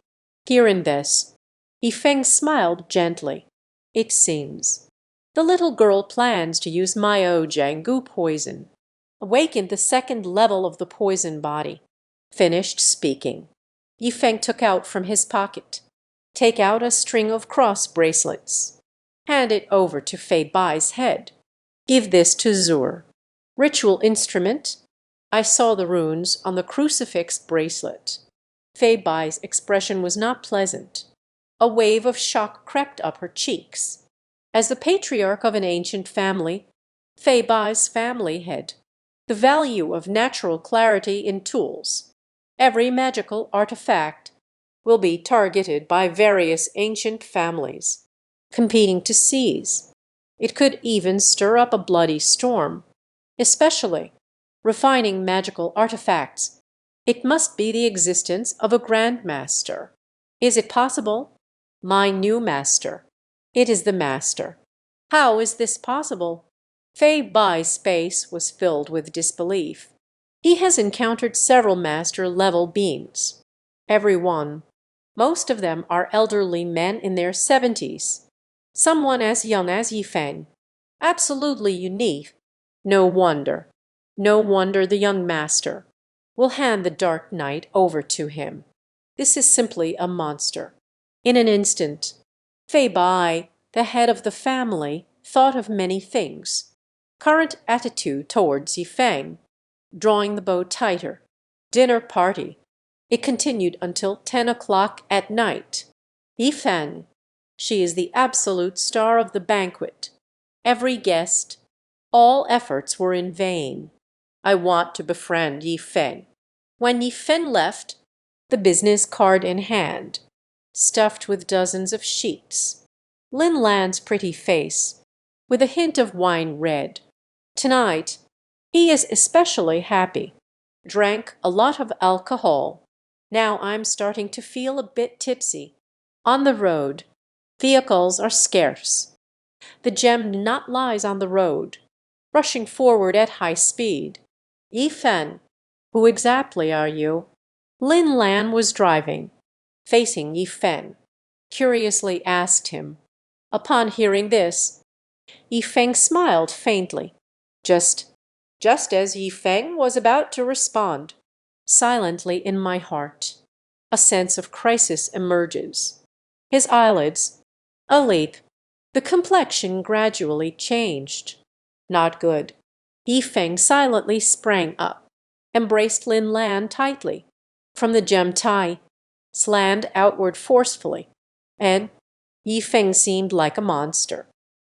Hearing this, Yi Feng smiled gently. It seems the little girl plans to use Miao Jiang goo poison. Awakened the second level of the poison body. Finished speaking. Yi Feng took out from his pocket. Take out a string of cross bracelets. Hand it over to Fei Bai's head. Give this to Zur. Ritual instrument. I saw the runes on the crucifix bracelet. Fei Bai's expression was not pleasant. A wave of shock crept up her cheeks. As the patriarch of an ancient family, Fei Bai's family head, the value of natural clarity in tools. Every magical artifact will be targeted by various ancient families, competing to seize. It could even stir up a bloody storm, especially refining magical artifacts. It must be the existence of a Grand Master. Is it possible? My new master. It is the master. How is this possible? Fei Bai's face was filled with disbelief. He has encountered several master-level beings. Every one. Most of them are elderly men in their 70s. Someone as young as Yi Feng. Absolutely unique. No wonder. No wonder the young master will hand the dark night over to him. This is simply a monster. In an instant, Fei Bai, the head of the family, thought of many things. Current attitude towards Yi Feng, drawing the bow tighter. Dinner party. It continued until 10 o'clock at night. Yi Feng, she is the absolute star of the banquet. Every guest, all efforts were in vain. I want to befriend Yi Feng. When Yi Feng left, the business card in hand, stuffed with dozens of sheets. Lin Lan's pretty face, with a hint of wine red. Tonight, he is especially happy. Drank a lot of alcohol. Now I'm starting to feel a bit tipsy. On the road, vehicles are scarce. The gem not lies on the road, rushing forward at high speed. Yi Fen, Who exactly are you? Lin Lan was driving, facing Yi Feng, curiously asked him. Upon hearing this, Yi Feng smiled faintly, just, just as Yi Feng was about to respond. Silently in my heart, a sense of crisis emerges. His eyelids, a leap, the complexion gradually changed. Not good. Yi Feng silently sprang up, embraced Lin Lan tightly. From the gem tie, slammed outward forcefully, and Yi Feng seemed like a monster.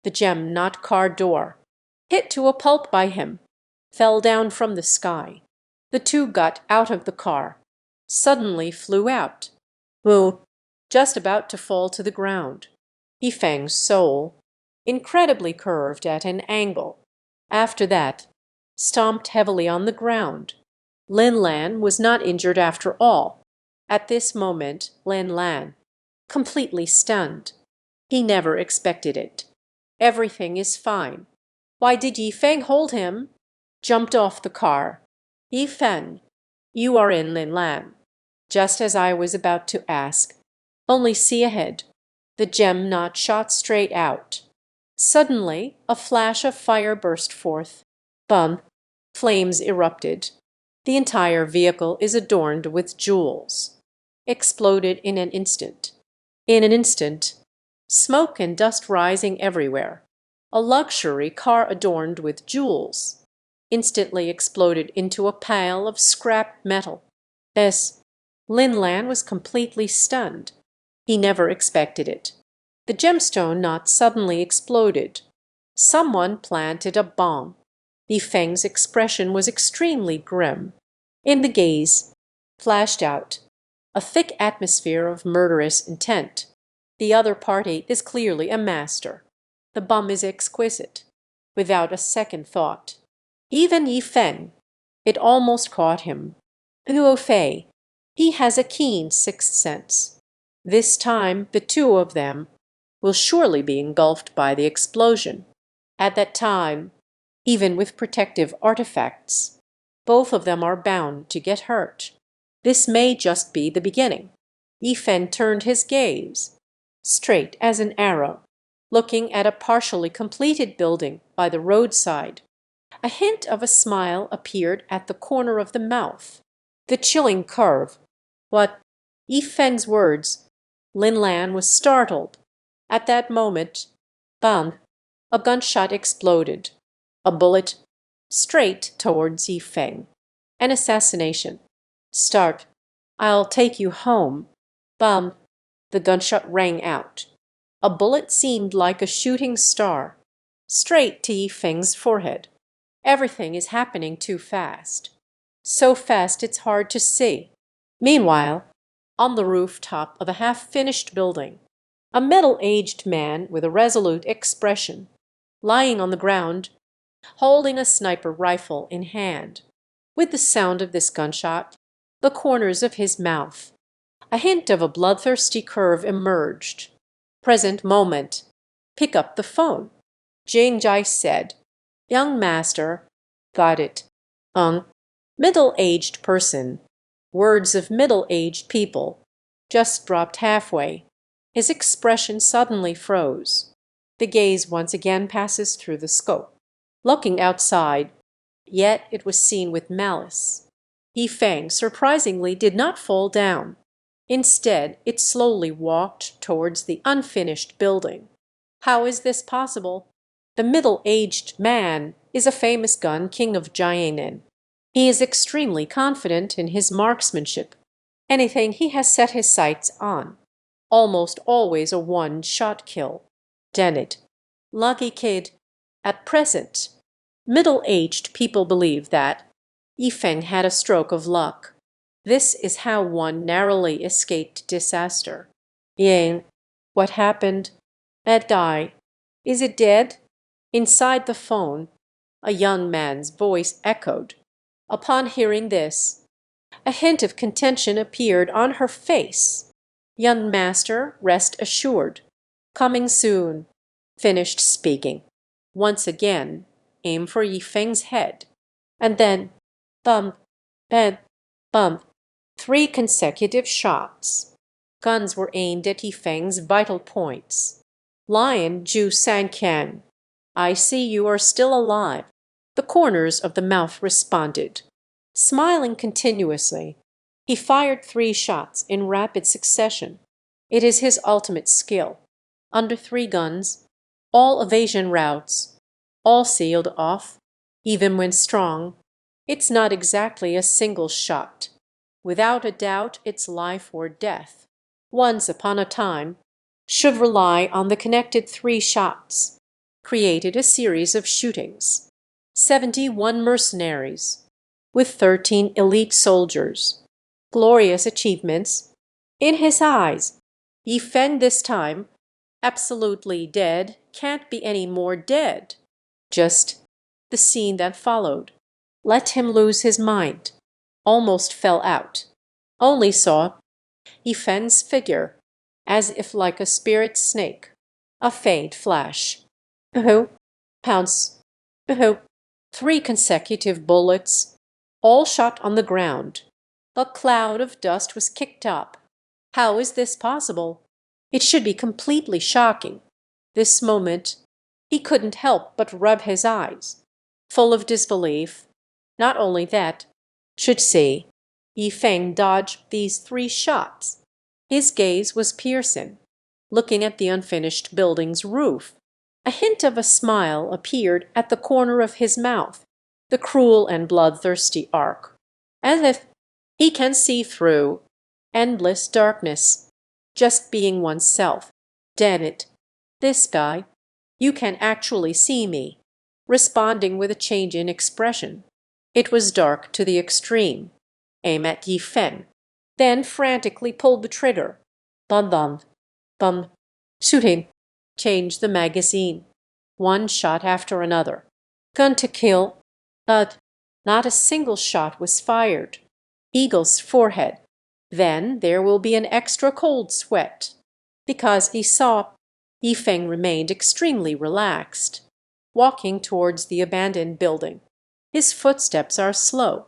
The gem not car door, hit to a pulp by him, fell down from the sky. The two got out of the car, suddenly flew out. Wu, just about to fall to the ground. Yi Feng's soul, incredibly curved at an angle. After that, stomped heavily on the ground. Lin Lan was not injured after all. At this moment, Lin Lan, completely stunned. He never expected it. Everything is fine. Why did Yi Feng hold him? Jumped off the car. Yi Feng, you are in Lin Lan. Just as I was about to ask, only see ahead. The gem knot shot straight out. Suddenly, a flash of fire burst forth. Bum! Flames erupted. The entire vehicle is adorned with jewels. Exploded in an instant. In an instant. Smoke and dust rising everywhere. A luxury car adorned with jewels. Instantly exploded into a pile of scrap metal. This. Lin Lan was completely stunned. He never expected it. The gemstone knot suddenly exploded. Someone planted a bomb. Yi Feng's expression was extremely grim. In the gaze, flashed out a thick atmosphere of murderous intent. The other party is clearly a master. The bomb is exquisite, without a second thought. Even Yi Feng, it almost caught him. Huo Fei, he has a keen sixth sense. This time the two of them will surely be engulfed by the explosion. At that time, even with protective artifacts, both of them are bound to get hurt. This may just be the beginning. Yi Feng turned his gaze, straight as an arrow, looking at a partially completed building by the roadside. A hint of a smile appeared at the corner of the mouth. The chilling curve. What? Yi Feng's words. Lin Lan was startled. At that moment, bang! A gunshot exploded. A bullet straight towards Yi Feng. An assassination. Start. I'll take you home. Bang! The gunshot rang out. A bullet seemed like a shooting star, straight to Yi Feng's forehead. Everything is happening too fast. So fast it's hard to see. Meanwhile, on the rooftop of a half-finished building, a middle-aged man with a resolute expression, lying on the ground, holding a sniper rifle in hand. With the sound of this gunshot, the corners of his mouth, a hint of a bloodthirsty curve emerged. Present moment. Pick up the phone. Jing Jai said, Young master. Got it. Middle-aged person. Words of middle-aged people. Just dropped halfway. His expression suddenly froze. The gaze once again passes through the scope, looking outside, yet it was seen with malice. Yi Feng surprisingly did not fall down. Instead, it slowly walked towards the unfinished building. How is this possible? The middle-aged man is a famous gun king of Jianan. He is extremely confident in his marksmanship. Anything he has set his sights on. Almost always a one-shot kill. Dennett. Lucky kid. At present, middle-aged people believe that Yi Feng had a stroke of luck. This is how one narrowly escaped disaster. Yang. What happened? That guy. Is it dead? Inside the phone, a young man's voice echoed. Upon hearing this, a hint of contention appeared on her face. Young master, rest assured. Coming soon. Finished speaking. Once again, aim for Yi Feng's head. And then, bum! Bam, bum. Three consecutive shots. Guns were aimed at Yifeng's vital points. Lion Ju Sankan, I see you are still alive. The corners of the mouth responded. Smiling continuously, he fired 3 shots in rapid succession. It is his ultimate skill. Under 3 guns, all evasion routes, all sealed off, even when strong. It's not exactly a single shot. Without a doubt, it's life or death. Once upon a time, should rely on the connected 3 shots, created a series of shootings. 71 mercenaries, with 13 elite soldiers. Glorious achievements. In his eyes, Yifeng this time, absolutely dead, can't be any more dead. Just the scene that followed. Let him lose his mind. Almost fell out. Only saw Yifeng's figure, as if like a spirit snake. A faint flash. Boo! Pounce! Boo! 3 consecutive bullets, all shot on the ground. A cloud of dust was kicked up. How is this possible? It should be completely shocking. This moment, he couldn't help but rub his eyes, full of disbelief. Not only that, should see Yifeng dodge these 3 shots. His gaze was piercing, looking at the unfinished building's roof. A hint of a smile appeared at the corner of his mouth, the cruel and bloodthirsty arc, as if he can see through endless darkness, just being oneself. Damn it, this guy, you can actually see me, responding with a change in expression. It was dark to the extreme. Aim at Yifeng, then frantically pulled the trigger. Bum bum, bum, shooting. Change the magazine. 1 shot after another. Gun to kill, but not a single shot was fired. Eagle's forehead. Then there will be an extra cold sweat, because he saw Yifeng remained extremely relaxed, walking towards the abandoned building. His footsteps are slow,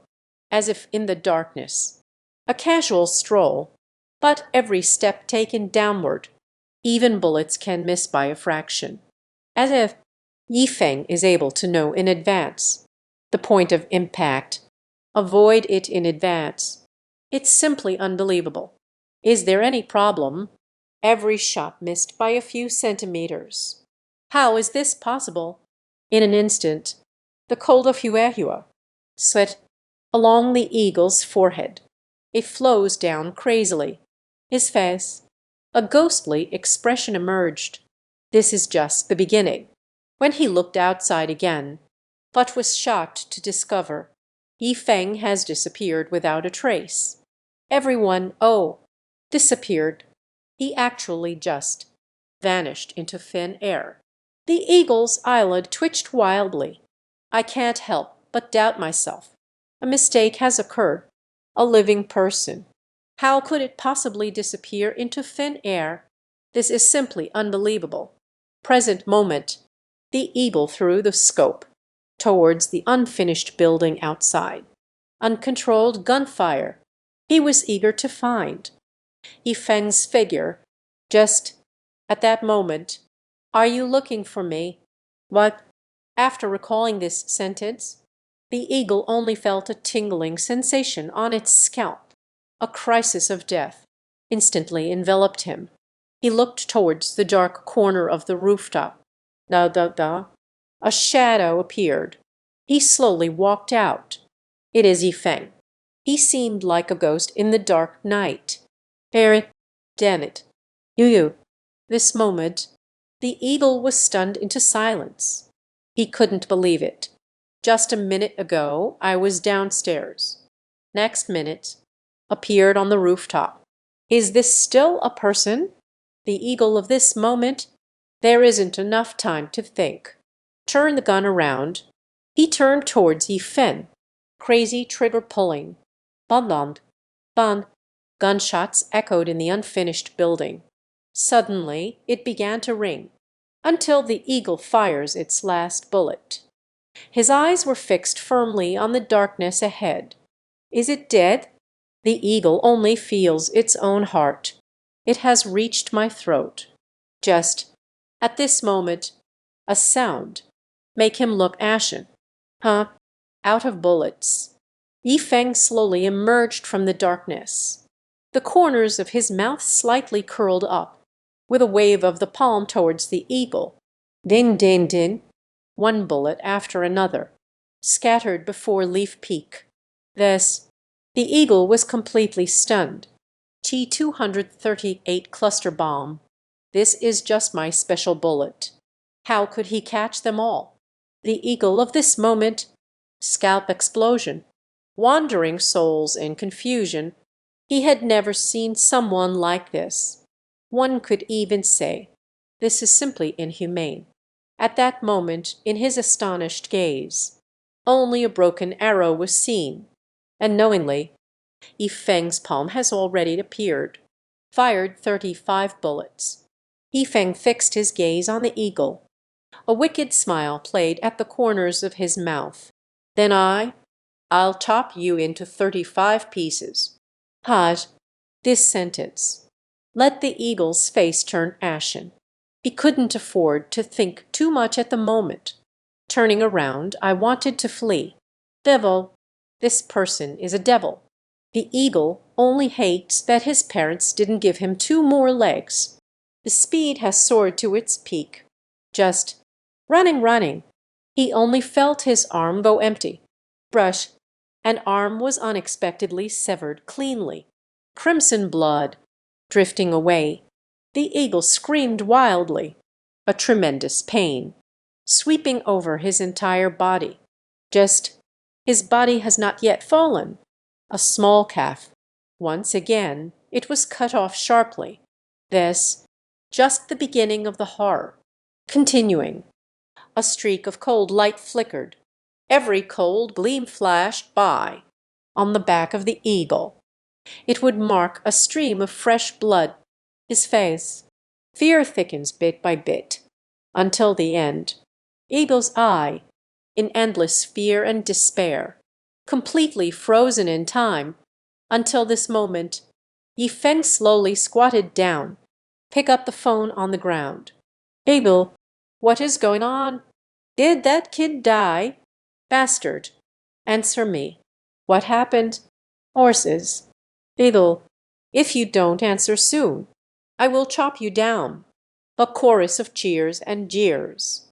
as if in the darkness. A casual stroll, but every step taken downward. Even bullets can miss by a fraction. As if Yifeng is able to know in advance the point of impact, avoid it in advance. It's simply unbelievable. Is there any problem? Every shot missed by a few centimeters. How is this possible? In an instant, the cold of Huehua sweat along the eagle's forehead. It flows down crazily. His face, a ghostly expression emerged. This is just the beginning. When he looked outside again, but was shocked to discover Yifeng has disappeared without a trace. Everyone, disappeared. He actually just vanished into thin air. The eagle's eyelid twitched wildly. I can't help but doubt myself. A mistake has occurred. A living person. How could it possibly disappear into thin air? This is simply unbelievable. Present moment. The eagle threw the scope towards the unfinished building outside. Uncontrolled gunfire. He was eager to find Yifeng's figure. Just at that moment. Are you looking for me? What? After recalling this sentence, the eagle only felt a tingling sensation on its scalp. A crisis of death instantly enveloped him. He looked towards the dark corner of the rooftop. Da da da. A shadow appeared. He slowly walked out. It is Yifeng. He seemed like a ghost in the dark night. Eric, damn it. You. This moment, the eagle was stunned into silence. He couldn't believe it. Just a minute ago, I was downstairs. Next minute, appeared on the rooftop. Is this still a person? The eagle of this moment? There isn't enough time to think. Turn the gun around. He turned towards Yifeng, crazy trigger pulling. Bond, bond. Gunshots echoed in the unfinished building. Suddenly, it began to ring, until the eagle fires its last bullet. His eyes were fixed firmly on the darkness ahead. Is it dead? The eagle only feels its own heart. It has reached my throat. Just at this moment, a sound make him look ashen. Huh? Out of bullets. Yifeng slowly emerged from the darkness. The corners of his mouth slightly curled up, with a wave of the palm towards the eagle. Din din din, one bullet after another, scattered before Leaf Peak. The eagle was completely stunned. T-238 cluster bomb. This is just my special bullet. How could he catch them all? The eagle of this moment, scalp explosion, wandering souls in confusion. He had never seen someone like this. One could even say, this is simply inhumane. At that moment, in his astonished gaze, only a broken arrow was seen, and knowingly, Yifeng's palm has already appeared, fired 35 bullets. Yifeng fixed his gaze on the eagle. A wicked smile played at the corners of his mouth. Then I'll chop you into 35 pieces. Haj, this sentence. Let the eagle's face turn ashen. He couldn't afford to think too much at the moment. Turning around, I wanted to flee. Devil, this person is a devil. The eagle only hates that his parents didn't give him 2 more legs. The speed has soared to its peak. Just running. He only felt his arm go empty. Brush. An arm was unexpectedly severed cleanly. Crimson blood. Drifting away. The eagle screamed wildly. A tremendous pain, sweeping over his entire body. Just, his body has not yet fallen. A small calf. Once again, it was cut off sharply. This, just the beginning of the horror. Continuing. A streak of cold light flickered. Every cold gleam flashed by on the back of the eagle. It would mark a stream of fresh blood. His face. Fear thickens bit by bit, until the end. Eagle's eye, in endless fear and despair, completely frozen in time, until this moment. Yifeng slowly squatted down, pick up the phone on the ground. Eagle, what is going on? Did that kid die? Bastard, answer me. What happened? Horses. Eagle, if you don't answer soon, I will chop you down. A chorus of cheers and jeers.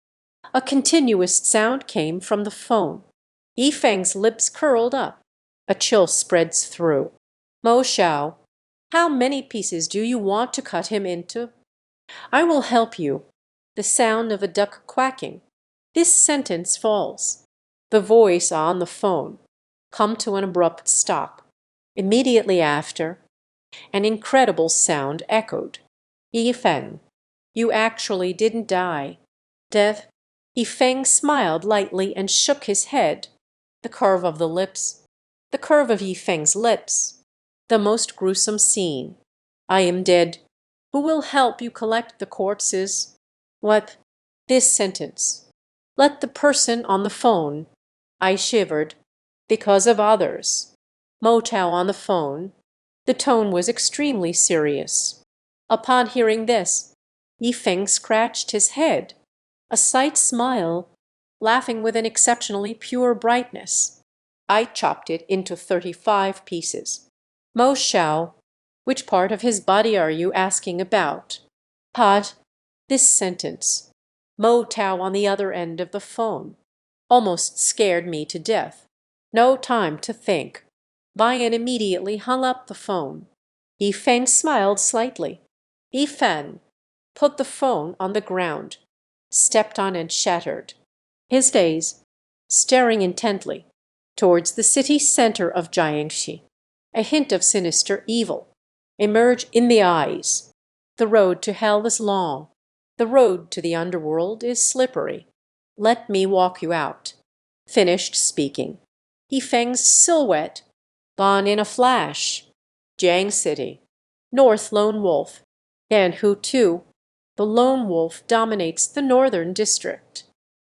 A continuous sound came from the phone. Yifeng's lips curled up. A chill spreads through. Mo Xiao, how many pieces do you want to cut him into? I will help you. The sound of a duck quacking. This sentence falls. The voice on the phone come to an abrupt stop. Immediately after, an incredible sound echoed. Yifeng, you actually didn't die. Death. Yifeng smiled lightly and shook his head. The curve of the lips. The curve of Yifeng's lips. The most gruesome scene. I am dead. Who will help you collect the corpses? What? This sentence. Let the person on the phone. I shivered. Because of others. Motao on the phone. The tone was extremely serious. Upon hearing this, Yifeng scratched his head. A slight smile, laughing with an exceptionally pure brightness. I chopped it into 35 pieces. Mo Xiao, which part of his body are you asking about? Pod, this sentence. Mo Tao on the other end of the phone. Almost scared me to death. No time to think. Bian immediately hung up the phone. Yifeng smiled slightly. Yifeng put the phone on the ground, stepped on and shattered. His gaze, staring intently towards the city center of Jiangxi. A hint of sinister evil emerge in the eyes. The road to hell is long. The road to the underworld is slippery. Let me walk you out. Finished speaking. Yifeng's silhouette gone in a flash. Jiang City. North Lone Wolf. And who too? The lone wolf dominates the northern district.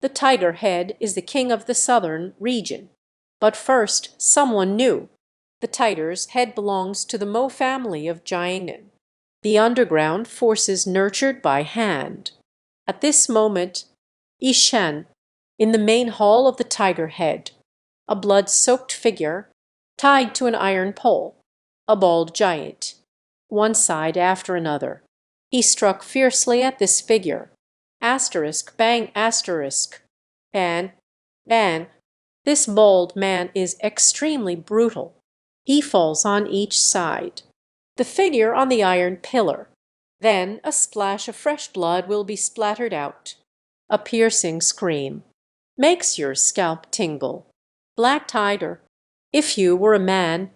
The tiger head is the king of the southern region. But first, someone new. The tiger's head belongs to the Mo family of Jiangnan, the underground forces nurtured by hand. At this moment, Yishan, in the main hall of the tiger head, a blood-soaked figure, tied to an iron pole, a bald giant, one side after another. He struck fiercely at this figure. Asterisk, bang, asterisk. Ban, ban. This bald man is extremely brutal. He falls on each side. The figure on the iron pillar. Then a splash of fresh blood will be splattered out. A piercing scream. Makes your scalp tingle. Black tiger, if you were a man,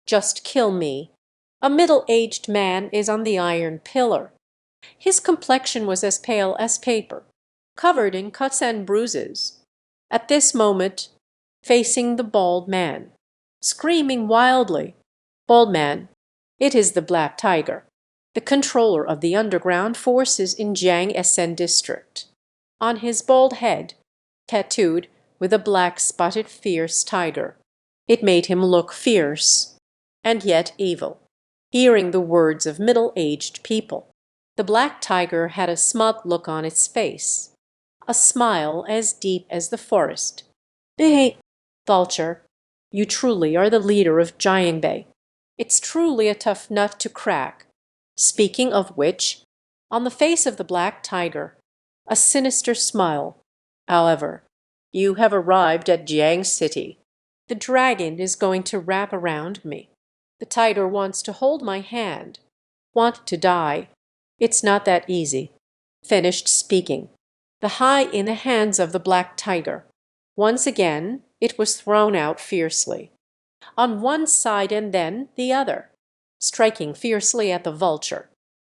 just kill me. A middle-aged man is on the iron pillar. His complexion was as pale as paper, covered in cuts and bruises. At this moment, facing the bald man, screaming wildly, "Bald man, it is the Black Tiger, the controller of the underground forces in Jiang-Essen district." On his bald head, tattooed with a black spotted fierce tiger. It made him look fierce, and yet evil. Hearing the words of middle-aged people, the black tiger had a smug look on its face, a smile as deep as the forest. "Hey, vulture, you truly are the leader of Jiangbei. It's truly a tough nut to crack." Speaking of which, on the face of the black tiger, a sinister smile. "However, you have arrived at Jiang City. The dragon is going to wrap around me. The tiger wants to hold my hand, want to die. It's not that easy." Finished speaking, the high in the hands of the black tiger. Once again it was thrown out fiercely, on one side and then the other, striking fiercely at the vulture.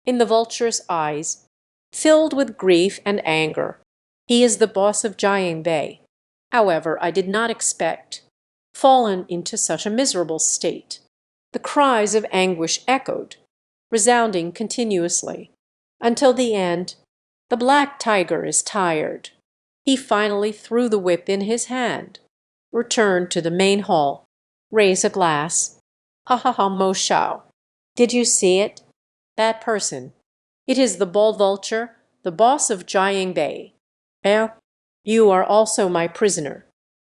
In the vulture's eyes, filled with grief and anger. He is the boss of Jiangbei. However, I did not expect. Fallen into such a miserable state. The cries of anguish echoed, resounding continuously, until the end. The black tiger is tired. He finally threw the whip in his hand, returned to the main hall, raised a glass. "Ha ha ha, Mo Shao. Did you see it? That person. It is the bald vulture, the boss of Jiangbei. Well, you are also my prisoner."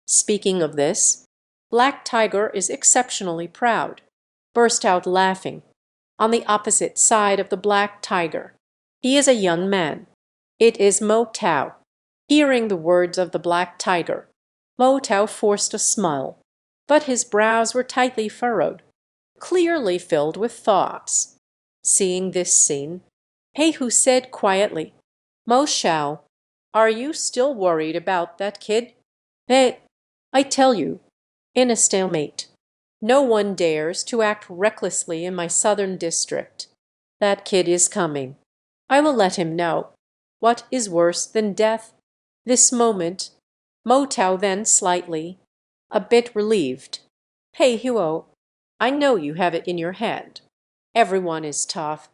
Speaking of this, Black Tiger is exceptionally proud, burst out laughing. On the opposite side of the Black Tiger, he is a young man. It is Mo Tao. Hearing the words of the Black Tiger, Mo Tao forced a smile, but his brows were tightly furrowed, clearly filled with thoughts. Seeing this scene, Hu said quietly, "Mo Shao, are you still worried about that kid?" I tell you, in a stalemate. No one dares to act recklessly in my southern district. That kid is coming. I will let him know. What is worse than death?" This moment, Mo Tao then slightly, a bit relieved. "Hey Huo, I know you have it in your hand. Everyone is tough.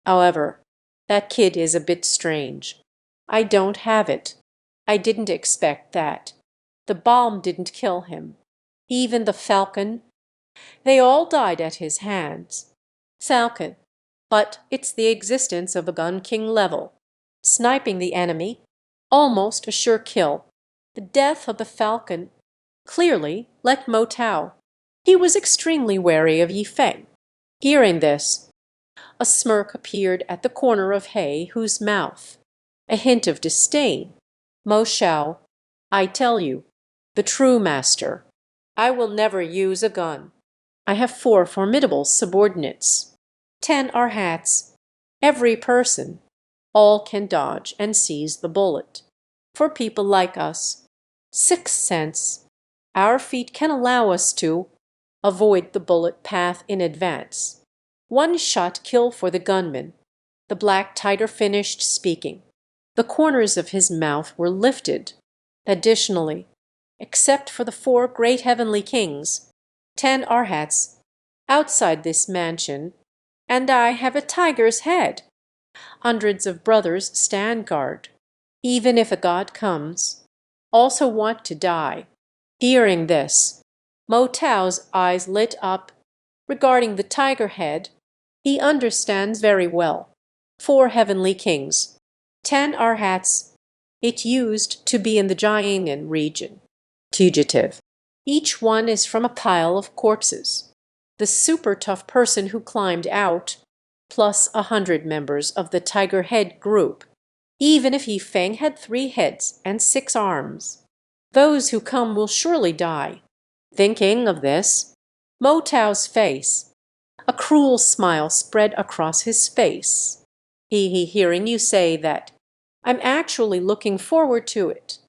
However, that kid is a bit strange. I don't have it. I didn't expect that. The bomb didn't kill him. Even the falcon, they all died at his hands. Falcon, but it's the existence of a gun king level. Sniping the enemy, almost a sure kill. The death of the falcon clearly let Mo Tao. He was extremely wary of Yifeng. Hearing this, a smirk appeared at the corner of Hu's mouth, a hint of disdain. "Mo Shao, I tell you, the true master, I will never use a gun. I have 4 formidable subordinates. 10 are hats. Every person. All can dodge and seize the bullet. For people like us, 6th sense. Our feet can allow us to avoid the bullet path in advance. 1 shot kill for the gunman." The Black Tiger finished speaking. The corners of his mouth were lifted. Additionally, except for the 4 great heavenly kings, 10 arhats outside this mansion, and I have a tiger's head. Hundreds of brothers stand guard. Even if a god comes, also want to die. Hearing this, Mo Tao's eyes lit up Regarding the tiger head, he understands very well. 4 heavenly kings, 10 arhats, it used to be in the Jiangnan region. Fugitive. Each one is from a pile of corpses. The super tough person who climbed out, plus 100 members of the tiger head group, even if Yifeng had 3 heads and 6 arms. Those who come will surely die. Thinking of this, Mo Tao's face, a cruel smile spread across his face. Hearing you say that, I'm actually looking forward to it.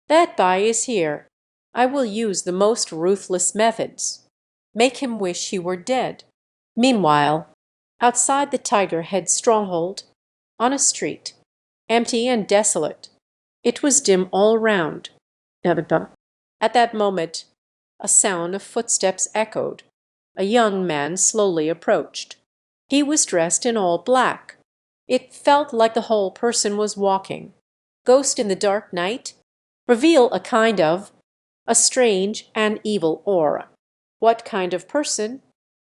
That Bai is here. I will use the most ruthless methods. Make him wish he were dead. Meanwhile, outside the tiger head stronghold, on a street, empty and desolate, it was dim all round. At that moment, a sound of footsteps echoed. A young man slowly approached. He was dressed in all black. It felt like the whole person was walking. Ghost in the dark night reveal a strange and evil aura. What kind of person?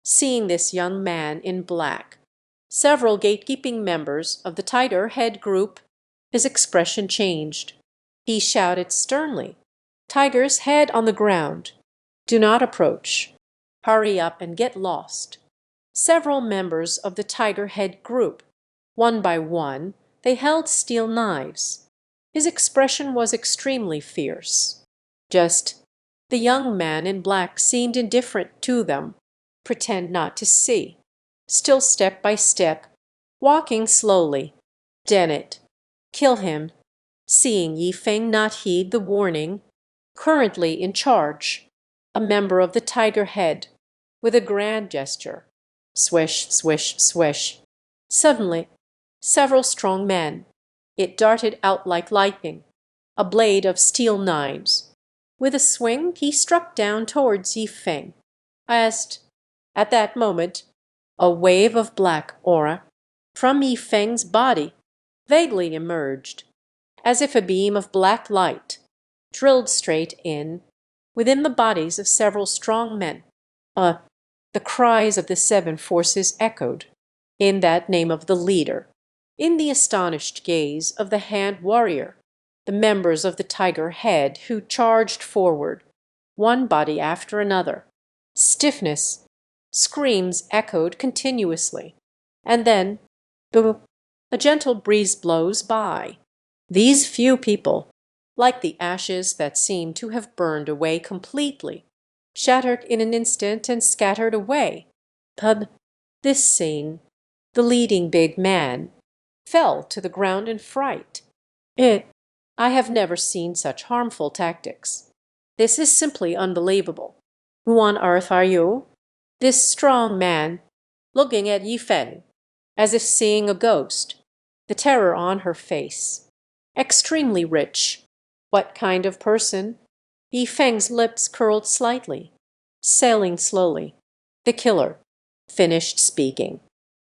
Seeing this young man in black, several gatekeeping members of the tiger head group, his expression changed. He shouted sternly, "Tiger's head on the ground. Do not approach. Hurry up and get lost." Several members of the tiger head group, one by one, they held steel knives. His expression was extremely fierce. Just the young man in black seemed indifferent to them, pretend not to see, still step by step, walking slowly. Dennett, kill him. Seeing Yifeng not heed the warning, currently in charge, a member of the tiger head, with a grand gesture. Swish, swish, swish. Suddenly, several strong men. It darted out like lightning, a blade of steel knives. With a swing, he struck down towards Yifeng. At that moment, a wave of black aura from Yifeng's body vaguely emerged, as if a beam of black light drilled straight in within the bodies of several strong men. The cries of the 7 forces echoed in that name of the leader, in the astonished gaze of the hand warrior, the members of the tiger head who charged forward, one body after another. Stiffness, screams echoed continuously, and then a gentle breeze blows by. These few people, like the ashes that seem to have burned away completely, shattered in an instant and scattered away. This scene, the leading big man, fell to the ground in fright. I have never seen such harmful tactics. This is simply unbelievable. Who on earth are you? This strong man, looking at Yifeng, as if seeing a ghost, the terror on her face. Extremely rich. What kind of person? Yifeng's lips curled slightly, sailing slowly. The killer finished speaking.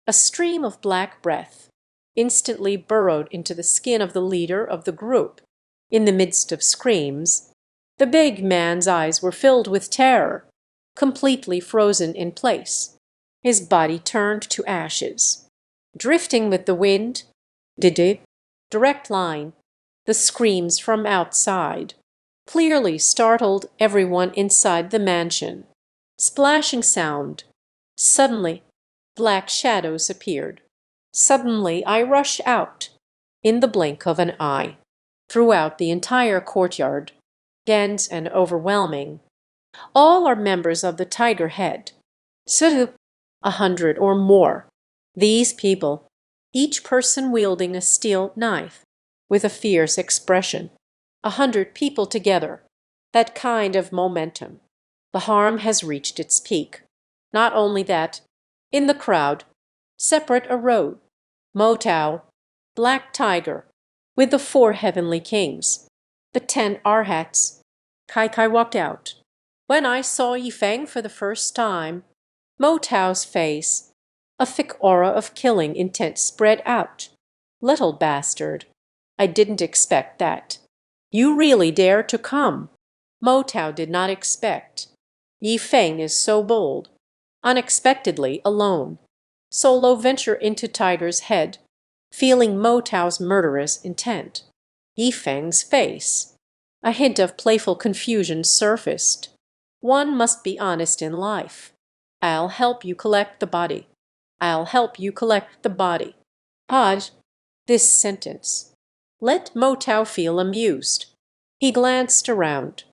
A stream of black breath instantly burrowed into the skin of the leader of the group. In the midst of screams, the big man's eyes were filled with terror, completely frozen in place. His body turned to ashes. Drifting with the wind, direct line, the screams from outside clearly startled everyone inside the mansion. Splashing sound. Suddenly, black shadows appeared. Suddenly I rush out, in the blink of an eye, throughout the entire courtyard, dense and overwhelming. All are members of the tiger head. 100 or more. These people, each person wielding a steel knife, with a fierce expression. 100 people together. That kind of momentum. The harm has reached its peak. Not only that, in the crowd, separate a road. Mo Tao, Black Tiger, with the 4 heavenly kings, the 10 arhats. Kai walked out. When I saw Yifeng for the first time, Mo Tao's face, a thick aura of killing intent spread out. Little bastard. I didn't expect that. You really dare to come. Mo Tao did not expect. Yifeng is so bold. unexpectedly alone. Solo venture into tiger's head, feeling Mo Tao's murderous intent. Yifeng's face. A hint of playful confusion surfaced. One must be honest in life. I'll help you collect the body. I'll help you collect the body. Hodge, this sentence. Let Mo Tao feel amused. He glanced around.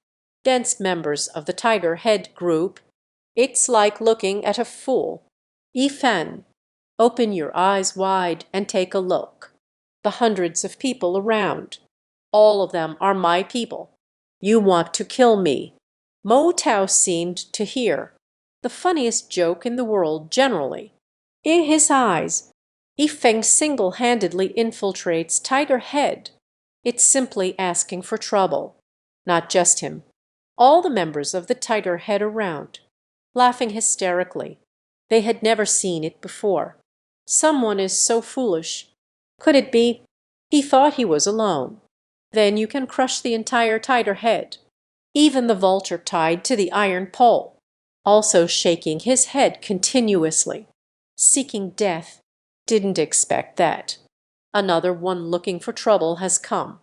Dense members of the tiger head group. It's like looking at a fool. Yifan, open your eyes wide and take a look. The hundreds of people around. All of them are my people. You want to kill me. Mo Tao seemed to hear. The funniest joke in the world generally. In his eyes, Yifeng single-handedly infiltrates Tiger Head. It's simply asking for trouble. Not just him. All the members of the Tiger Head around. Laughing hysterically. They had never seen it before. Someone is so foolish. Could it be? He thought he was alone. Then you can crush the entire tiger head. Even the vulture tied to the iron pole. Also shaking his head continuously. Seeking death. Didn't expect that. Another one looking for trouble has come.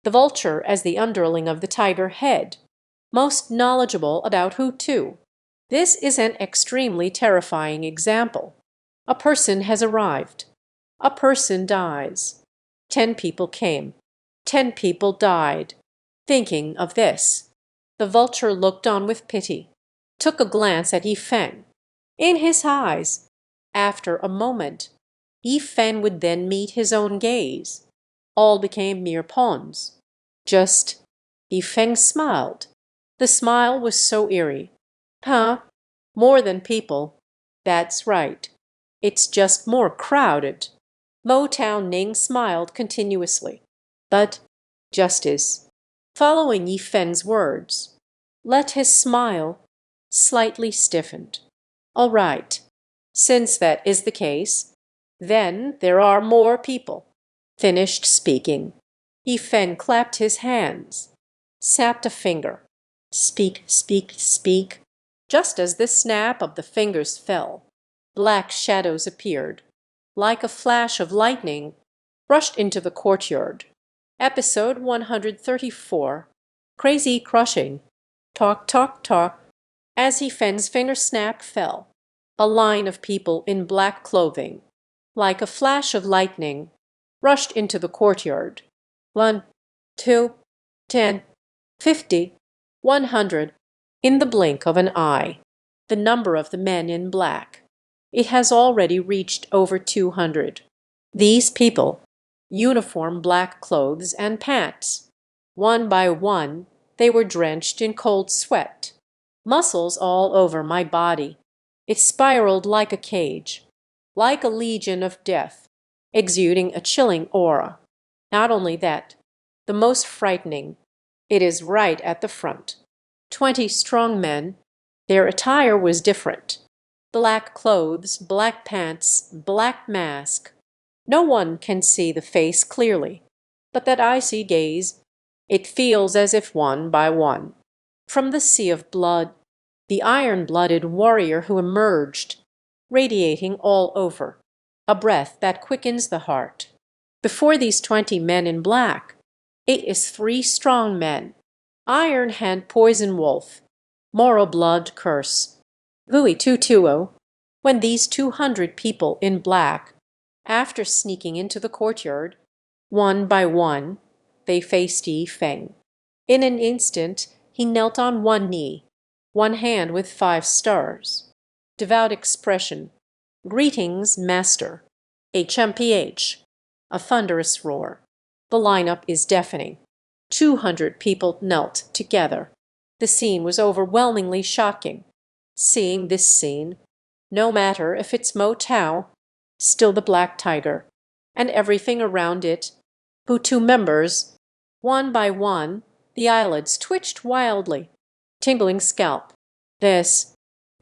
The vulture as the underling of the tiger head. Most knowledgeable about who to. This is an extremely terrifying example. A person has arrived. A person dies. 10 people came. 10 people died. Thinking of this, the vulture looked on with pity, took a glance at Yifeng. In his eyes, after a moment, Yifeng would then meet his own gaze. All became mere pawns. Just Yifeng smiled. The smile was so eerie. Huh? More than people. That's right. It's just more crowded. Mo Tao Ning smiled continuously. But justice. Following Yifeng's words, let his smile slightly stiffened. All right. Since that is the case, then there are more people. Finished speaking. Yifeng clapped his hands, snapped a finger. Speak, speak, speak. Just as the snap of the fingers fell, black shadows appeared, like a flash of lightning, rushed into the courtyard. Episode 134. Crazy crushing. Talk, talk, talk. As Yifeng's finger snap fell, a line of people in black clothing, like a flash of lightning, rushed into the courtyard. 1, 2, 10, 50, 100, in the blink of an eye. The number of the men in black. It has already reached over 200. These people, uniform black clothes and pants. One by one, they were drenched in cold sweat. Muscles all over my body. It spiraled like a cage, like a legion of death, exuding a chilling aura. Not only that, the most frightening, it is right at the front. 20 strong men. Their attire was different. Black clothes, black pants, black mask. No one can see the face clearly, but that icy gaze, it feels as if one by one. From the sea of blood, the iron-blooded warrior who emerged, radiating all over, a breath that quickens the heart. Before these 20 men in black, it is 3 strong men. Iron Hand Poison Wolf, Moro Blood Curse, Vui Tutuo. When these 200 people in black, after sneaking into the courtyard, one by one, they faced Yifeng. In an instant, he knelt on one knee, one hand with 5 stars. Devout expression. Greetings, Master. HMPH. A thunderous roar. The lineup is deafening. 200 people knelt together. The scene was overwhelmingly shocking. Seeing this scene, no matter if it's Mo Tao, still the black tiger, and everything around it, who 2 members, one by one, the eyelids twitched wildly, tingling scalp. The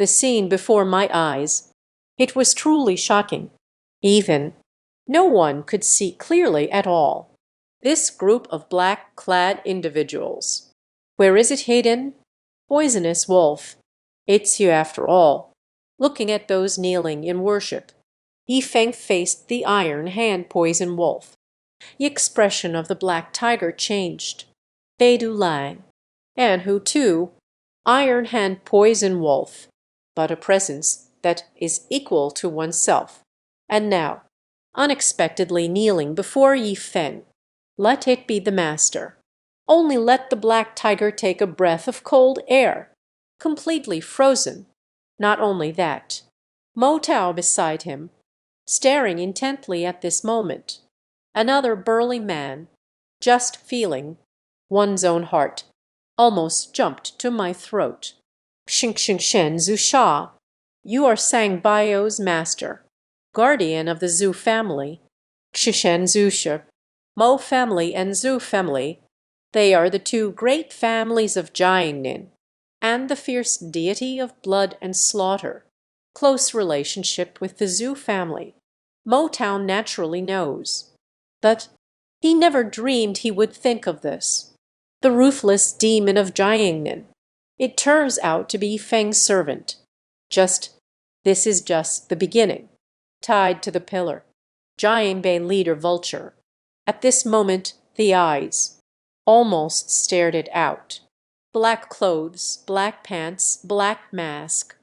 scene before my eyes, it was truly shocking. Even, no one could see clearly at all. This group of black-clad individuals. Where is it hidden? Poisonous wolf. It's you after all. Looking at those kneeling in worship, Yi Feng faced the iron hand poison wolf. The expression of the black tiger changed. Beidou Lang, and who too, iron hand poison wolf, but a presence that is equal to oneself. And now, unexpectedly kneeling before Yi Feng, let it be the master. Only let the black tiger take a breath of cold air, completely frozen. Not only that, Mo Tao beside him, staring intently at this moment, another burly man, just feeling one's own heart almost jumped to my throat. Xing Zhu Sha, you are Sang Bio's master, guardian of the Zhu family. Xishen Zhu Shi, Mo family and Zhu family, they are the two great families of Jiangnin, and the fierce deity of blood and slaughter. Close relationship with the Zhu family. Mo Tao naturally knows. But he never dreamed he would think of this. The ruthless demon of Jiangnin. It turns out to be Feng's servant. This is just the beginning. Tied to the pillar. Jianbei leader vulture. At this moment, the eyes almost stared it out. Black clothes, black pants, black mask.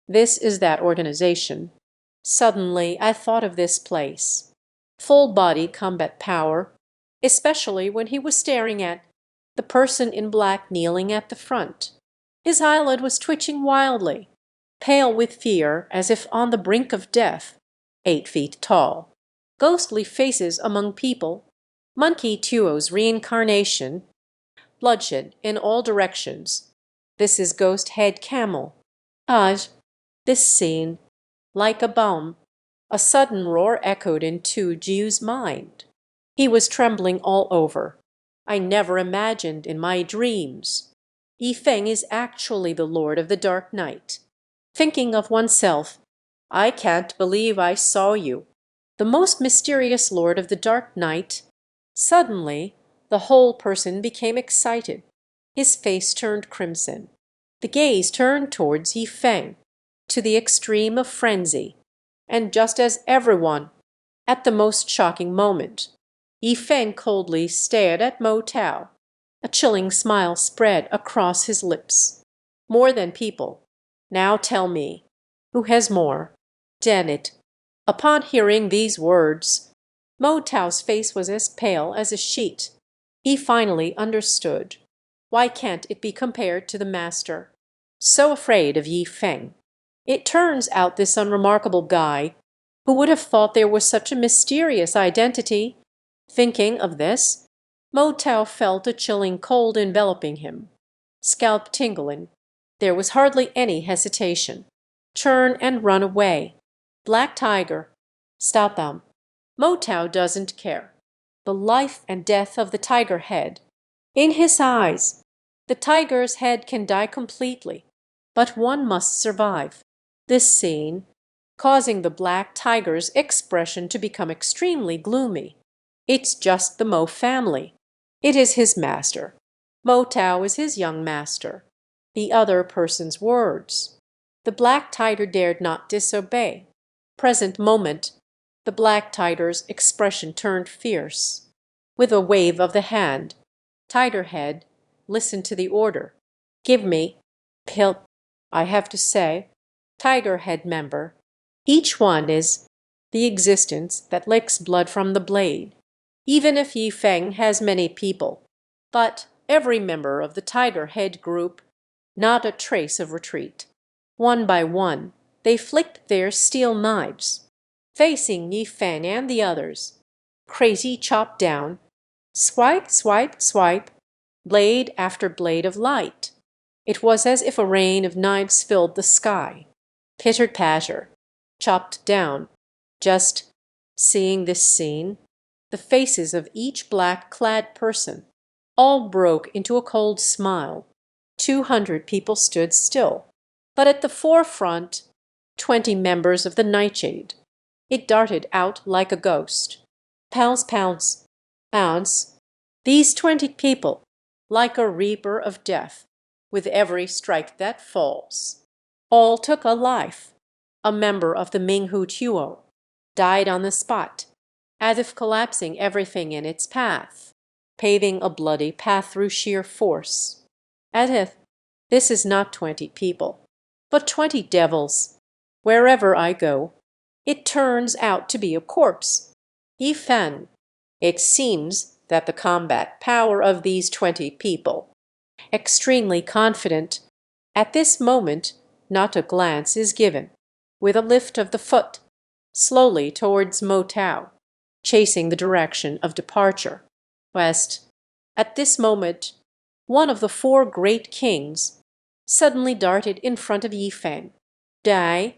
This is that organization. Suddenly, I thought of this place. Full body combat power, especially when he was staring at the person in black kneeling at the front. His eyelid was twitching wildly, pale with fear, as if on the brink of death, 8 feet tall. Ghostly faces among people, Monkey Tuo's reincarnation, bloodshed in all directions. This is Ghost Head Camel. Aj, this scene, like a bomb, a sudden roar echoed into Jiu's mind. He was trembling all over. I never imagined in my dreams. Yi Feng is actually the lord of the dark night. Thinking of oneself, I can't believe I saw you. The most mysterious lord of the dark night. Suddenly, the whole person became excited. His face turned crimson. The gaze turned towards Yi Feng, to the extreme of frenzy. And just as everyone, at the most shocking moment, Yi Feng coldly stared at Mo Tao. A chilling smile spread across his lips. More than people. Now tell me, who has more? Damn it. Upon hearing these words, Mo Tao's face was as pale as a sheet. He finally understood. Why can't it be compared to the master? So afraid of Yi Feng. It turns out this unremarkable guy, who would have thought there was such a mysterious identity. Thinking of this, Mo Tao felt a chilling cold enveloping him. Scalp tingling. There was hardly any hesitation. Turn and run away. Black Tiger. Stop them. Mo Tao doesn't care. The life and death of the tiger head. In his eyes, the tiger's head can die completely, but one must survive. This scene, causing the black tiger's expression to become extremely gloomy. It's just the Mo family. It is his master. Mo Tao is his young master. The other person's words. The black tiger dared not disobey. Present moment, the black tiger's expression turned fierce. With a wave of the hand, tiger head, listen to the order. Give me, pill, I have to say, tiger head member. Each one is the existence that licks blood from the blade. Even if Yi Feng has many people, but every member of the tiger head group, not a trace of retreat. One by one, they flicked their steel knives, facing Yi Feng and the others. Crazy chop down, swipe, swipe, swipe, blade after blade of light. It was as if a rain of knives filled the sky. Pitter-patter, chopped down. Just seeing this scene, the faces of each black-clad person all broke into a cold smile. 200 people stood still. But at the forefront, 20 members of the Nightshade. It darted out like a ghost. Pounce, pounce, pounce. These 20 people, like a reaper of death, with every strike that falls. All took a life. a member of the Minghu Tuo, died on the spot, as if collapsing everything in its path, paving a bloody path through sheer force. As if this is not 20 people, but 20 devils. Wherever I go, it turns out to be a corpse. Yifen. It seems that the combat power of these 20 people, extremely confident, at this moment not a glance is given, with a lift of the foot, slowly towards Motao, chasing the direction of departure, west. At this moment, one of the 4 great kings suddenly darted in front of Yifeng. Die,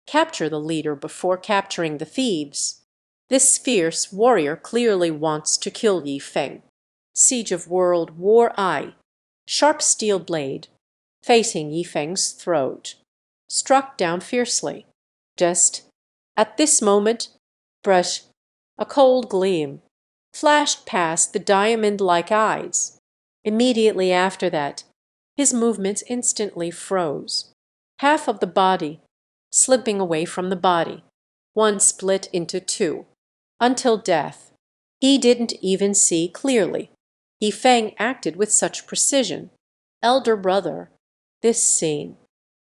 capture the leader before capturing the thieves. This fierce warrior clearly wants to kill Yifeng. Siege of World War I. Sharp steel blade, facing Yifeng's throat, struck down fiercely. Just at this moment, brush, a cold gleam, flashed past the diamond-like eyes. Immediately after that, his movements instantly froze. Half of the body slipping away from the body, one split into 2, until death. He didn't even see clearly. Yifeng acted with such precision. Elder brother, this scene.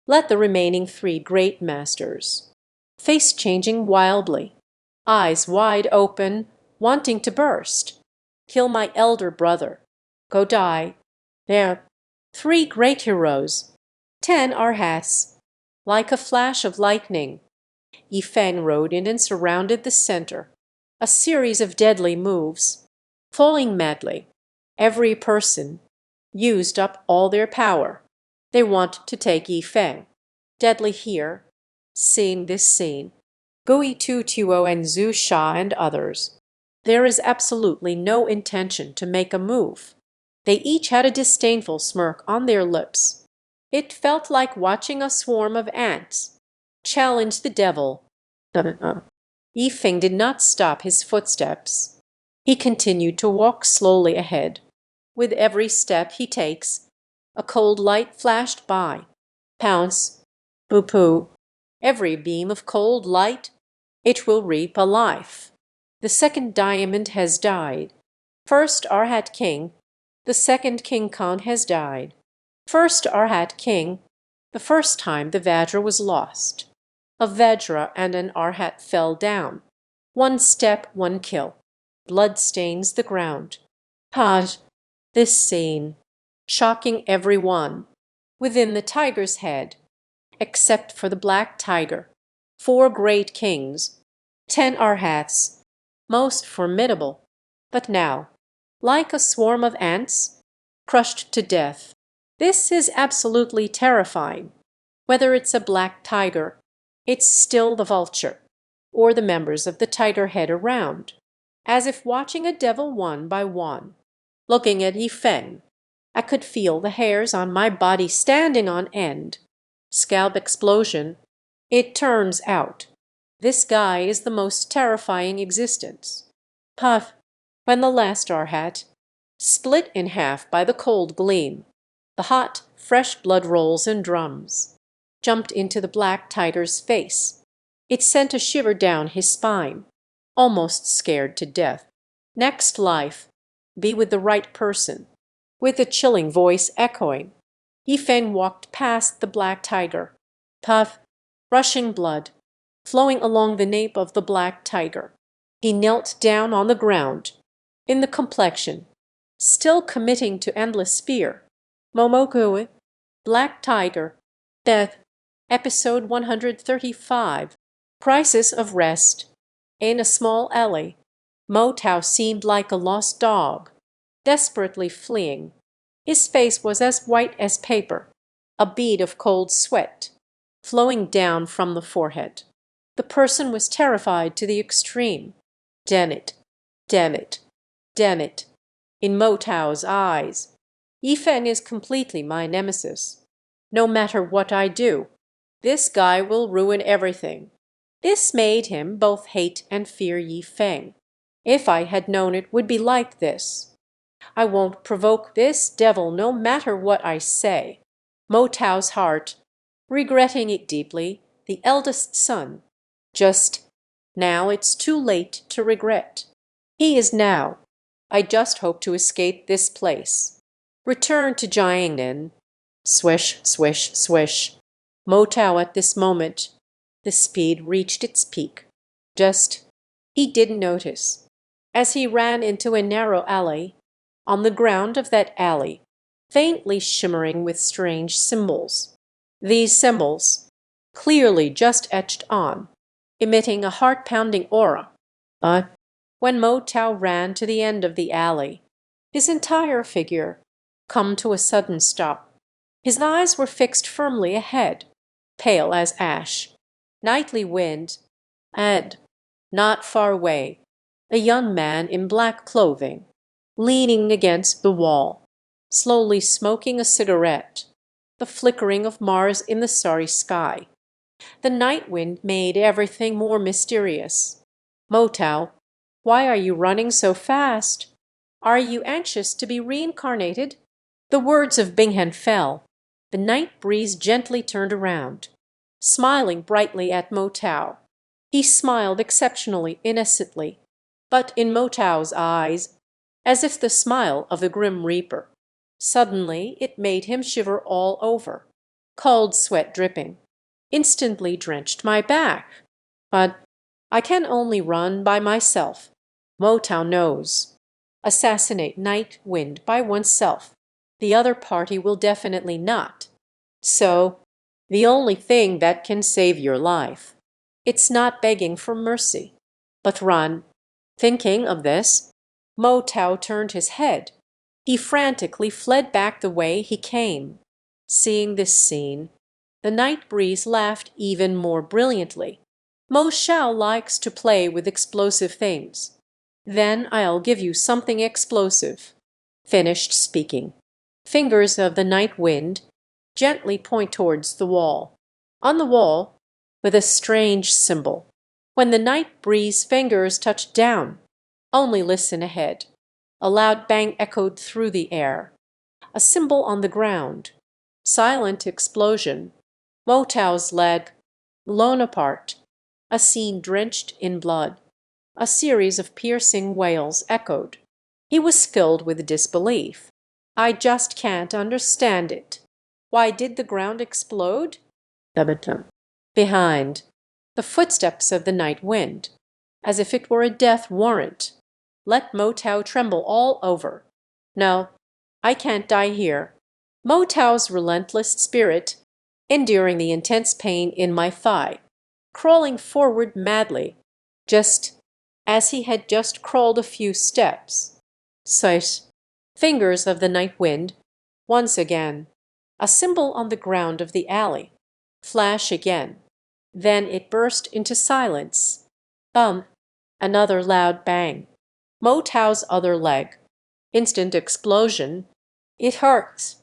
Let the remaining 3 great masters, face changing wildly, eyes wide open, wanting to burst. Kill my elder brother. Go die. There. 3 great heroes. 10 arhats. Like a flash of lightning, Yifeng rode in and surrounded the center. A series of deadly moves, falling madly. Every person used up all their power. They want to take Yifeng. Deadly here. Seeing this scene, Gui Tu Tuo and Zhu Sha and others, there is absolutely no intention to make a move. They each had a disdainful smirk on their lips. It felt like watching a swarm of ants challenge the devil. Yifeng did not stop his footsteps. He continued to walk slowly ahead. With every step he takes, a cold light flashed by. Pounce, poo-poo. Every beam of cold light, it will reap a life. The second diamond has died. First Arhat King, the second King Khan has died. First Arhat King, the first time the Vajra was lost. A Vajra and an Arhat fell down. One step, one kill. Blood stains the ground. Haj, this scene, shocking every one. Within the tiger's head, except for the black tiger, 4 great kings, 10 arhats, most formidable, but now, like a swarm of ants, crushed to death. This is absolutely terrifying. Whether it's a black tiger, it's still the vulture, or the members of the tiger head around, as if watching a devil one by one. Looking at Yifeng, I could feel the hairs on my body standing on end. Scalp explosion. It turns out, this guy is the most terrifying existence. Puff, when the last Arhat, split in half by the cold gleam, the hot, fresh blood rolls and drums, jumped into the black tiger's face. It sent a shiver down his spine, almost scared to death. Next life, be with the right person. With the chilling voice echoing, Yifeng walked past the black tiger. Puff, rushing blood, flowing along the nape of the black tiger. He knelt down on the ground, in the complexion, still committing to endless fear. Momoku, black tiger, death. Episode 135. Crisis of rest. In a small alley, Motao seemed like a lost dog, desperately fleeing. His face was as white as paper, a bead of cold sweat flowing down from the forehead. The person was terrified to the extreme. Damn it, damn it, damn it. In Motao's eyes, Yifeng is completely my nemesis. No matter what I do, this guy will ruin everything. This made him both hate and fear Yifeng. If I had known it would be like this. I won't provoke this devil no matter what I say. Motao's heart, regretting it deeply, the eldest son. Just now it's too late to regret. He is now. I just hope to escape this place. Return to Jiangnan. Swish, swish, swish. Motao at this moment. The speed reached its peak. Just, he didn't notice. As he ran into a narrow alley, on the ground of that alley, faintly shimmering with strange symbols. These symbols, clearly just etched on, emitting a heart-pounding aura. But when Mo Tao ran to the end of the alley, his entire figure come to a sudden stop. His eyes were fixed firmly ahead, pale as ash. Nightly wind, and, not far away, a young man in black clothing, leaning against the wall, slowly smoking a cigarette, the flickering of Mars in the starry sky. The night wind made everything more mysterious. Motao, why are you running so fast? Are you anxious to be reincarnated? The words of Binghen fell. The night breeze gently turned around, smiling brightly at Motao. He smiled exceptionally innocently, but in Motao's eyes, as if the smile of the Grim Reaper. Suddenly it made him shiver all over. Cold sweat dripping, instantly drenched my back. But I can only run by myself. Motao knows. Assassinate Night Wind by oneself. The other party will definitely not. So, the only thing that can save your life, it's not begging for mercy, but run. Thinking of this, Motao turned his head. He frantically fled back the way he came. Seeing this scene, the night breeze laughed even more brilliantly. Mo Shao likes to play with explosive things. Then I'll give you something explosive. Finished speaking. Fingers of the night wind gently point towards the wall. On the wall, with a strange symbol. When the night breeze fingers touched down, only listen ahead. A loud bang echoed through the air. A symbol on the ground. Silent explosion. Motao's leg blown apart. A scene drenched in blood. A series of piercing wails echoed. He was filled with disbelief. I just can't understand it. Why did the ground explode? Tum-tum. Behind, the footsteps of the night wind, as if it were a death warrant. Let Motao tremble all over. No, I can't die here. Motao's relentless spirit, enduring the intense pain in my thigh, crawling forward madly, just as he had just crawled a few steps. Sight. Fingers of the night wind. Once again. A symbol on the ground of the alley. Flash again. Then it burst into silence. Bum. Another loud bang. Motao's other leg. Instant explosion. It hurts.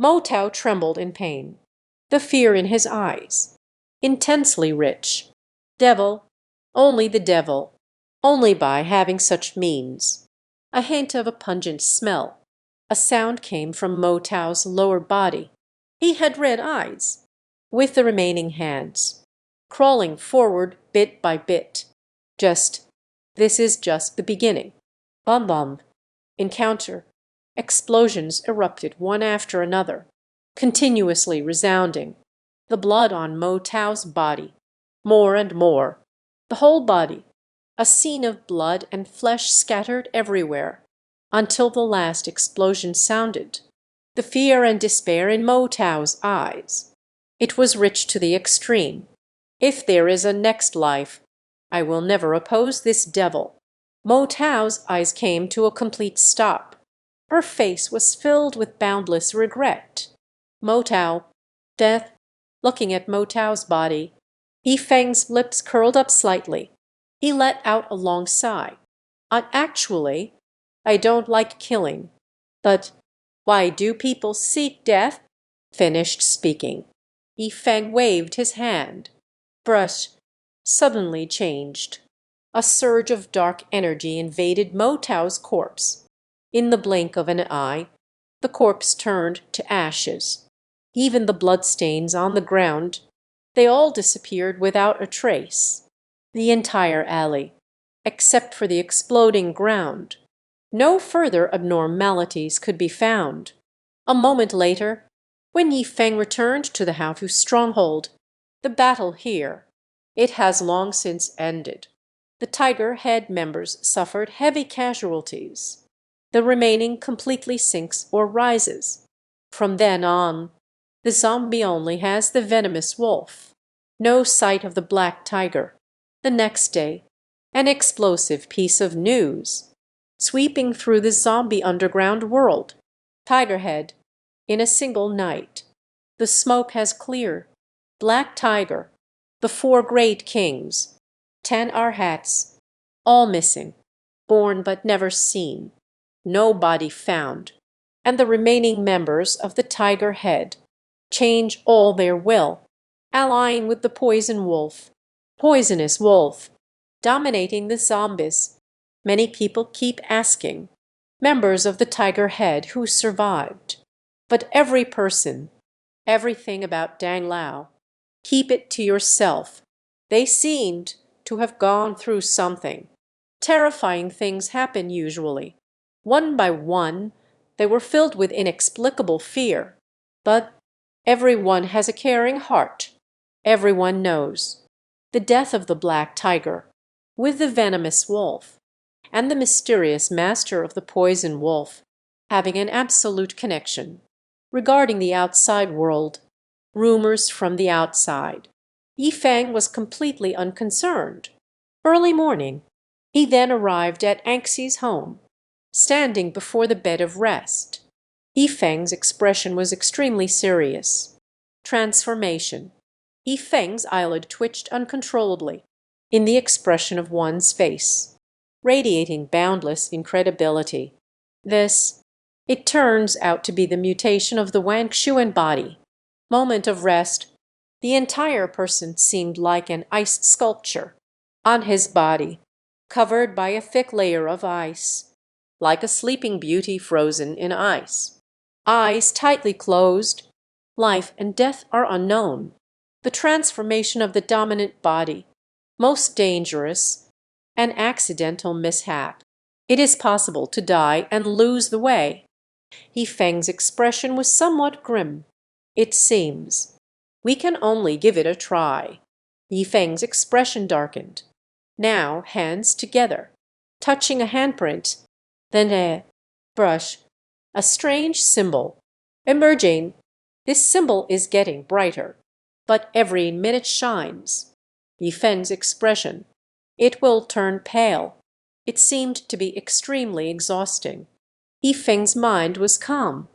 Motao trembled in pain. The fear in his eyes. Intensely rich. Devil. Only the devil. Only by having such means. A hint of a pungent smell. A sound came from Motao's lower body. He had red eyes. With the remaining hands. Crawling forward bit by bit. This is just the beginning. Bum bum. Encounter. Explosions erupted one after another, continuously resounding. The blood on Motao's body. More and more. The whole body. A scene of blood and flesh scattered everywhere, until the last explosion sounded. The fear and despair in Motao's eyes. It was rich to the extreme. If there is a next life, I will never oppose this devil. Motao's eyes came to a complete stop. Her face was filled with boundless regret. Motao, death, looking at Motao's body. Yifeng's lips curled up slightly. He let out a long sigh. Actually, I don't like killing. But why do people seek death? Finished speaking. Yifeng waved his hand. Brush suddenly changed. A surge of dark energy invaded Motao's corpse. In the blink of an eye, the corpse turned to ashes. Even the bloodstains on the ground, They all disappeared without a trace. The entire alley, except for the exploding ground. No further abnormalities could be found. A moment later, when Yi Feng returned to the Haofu stronghold, the battle here, it has long since ended. The Tiger Head members suffered heavy casualties. The remaining completely sinks or rises. From then on, the zombie only has the venomous wolf. No sight of the black tiger. The next day, an explosive piece of news. Sweeping through the zombie underground world. Tigerhead, in a single night. The smoke has cleared. Black Tiger, the 4 great kings, 10 Arhats, all missing, born but never seen, no body found, and the remaining members of the Tiger Head change all their will, allying with the poisonous wolf, dominating the zombies. Many people keep asking, members of the Tiger Head who survived. But every person, everything about Dang Lao, keep it to yourself. They seemed to have gone through something. Terrifying things happen usually. One by one, they were filled with inexplicable fear. But everyone has a caring heart. Everyone knows. The death of the black tiger, with the venomous wolf, and the mysterious master of the poison wolf, having an absolute connection. Regarding the outside world, rumors from the outside. Yi Feng was completely unconcerned. Early morning, he then arrived at Anxi's home, standing before the bed of rest. Yi Feng's expression was extremely serious. Transformation. Yi Feng's eyelid twitched uncontrollably in the expression of one's face, radiating boundless incredibility. This, it turns out to be the mutation of the Wangshuan body. Moment of rest, the entire person seemed like an ice sculpture. On his body, covered by a thick layer of ice, like a sleeping beauty frozen in ice. Eyes tightly closed, life and death are unknown. The transformation of the dominant body, most dangerous, an accidental mishap. It is possible to die and lose the way. Yi Feng's expression was somewhat grim. It seems. We can only give it a try. Yi Feng's expression darkened. Now hands together, touching a handprint, then a brush, a strange symbol, emerging. This symbol is getting brighter, but every minute shines. Yi Feng's expression. It will turn pale. It seemed to be extremely exhausting. Yi Feng's mind was calm.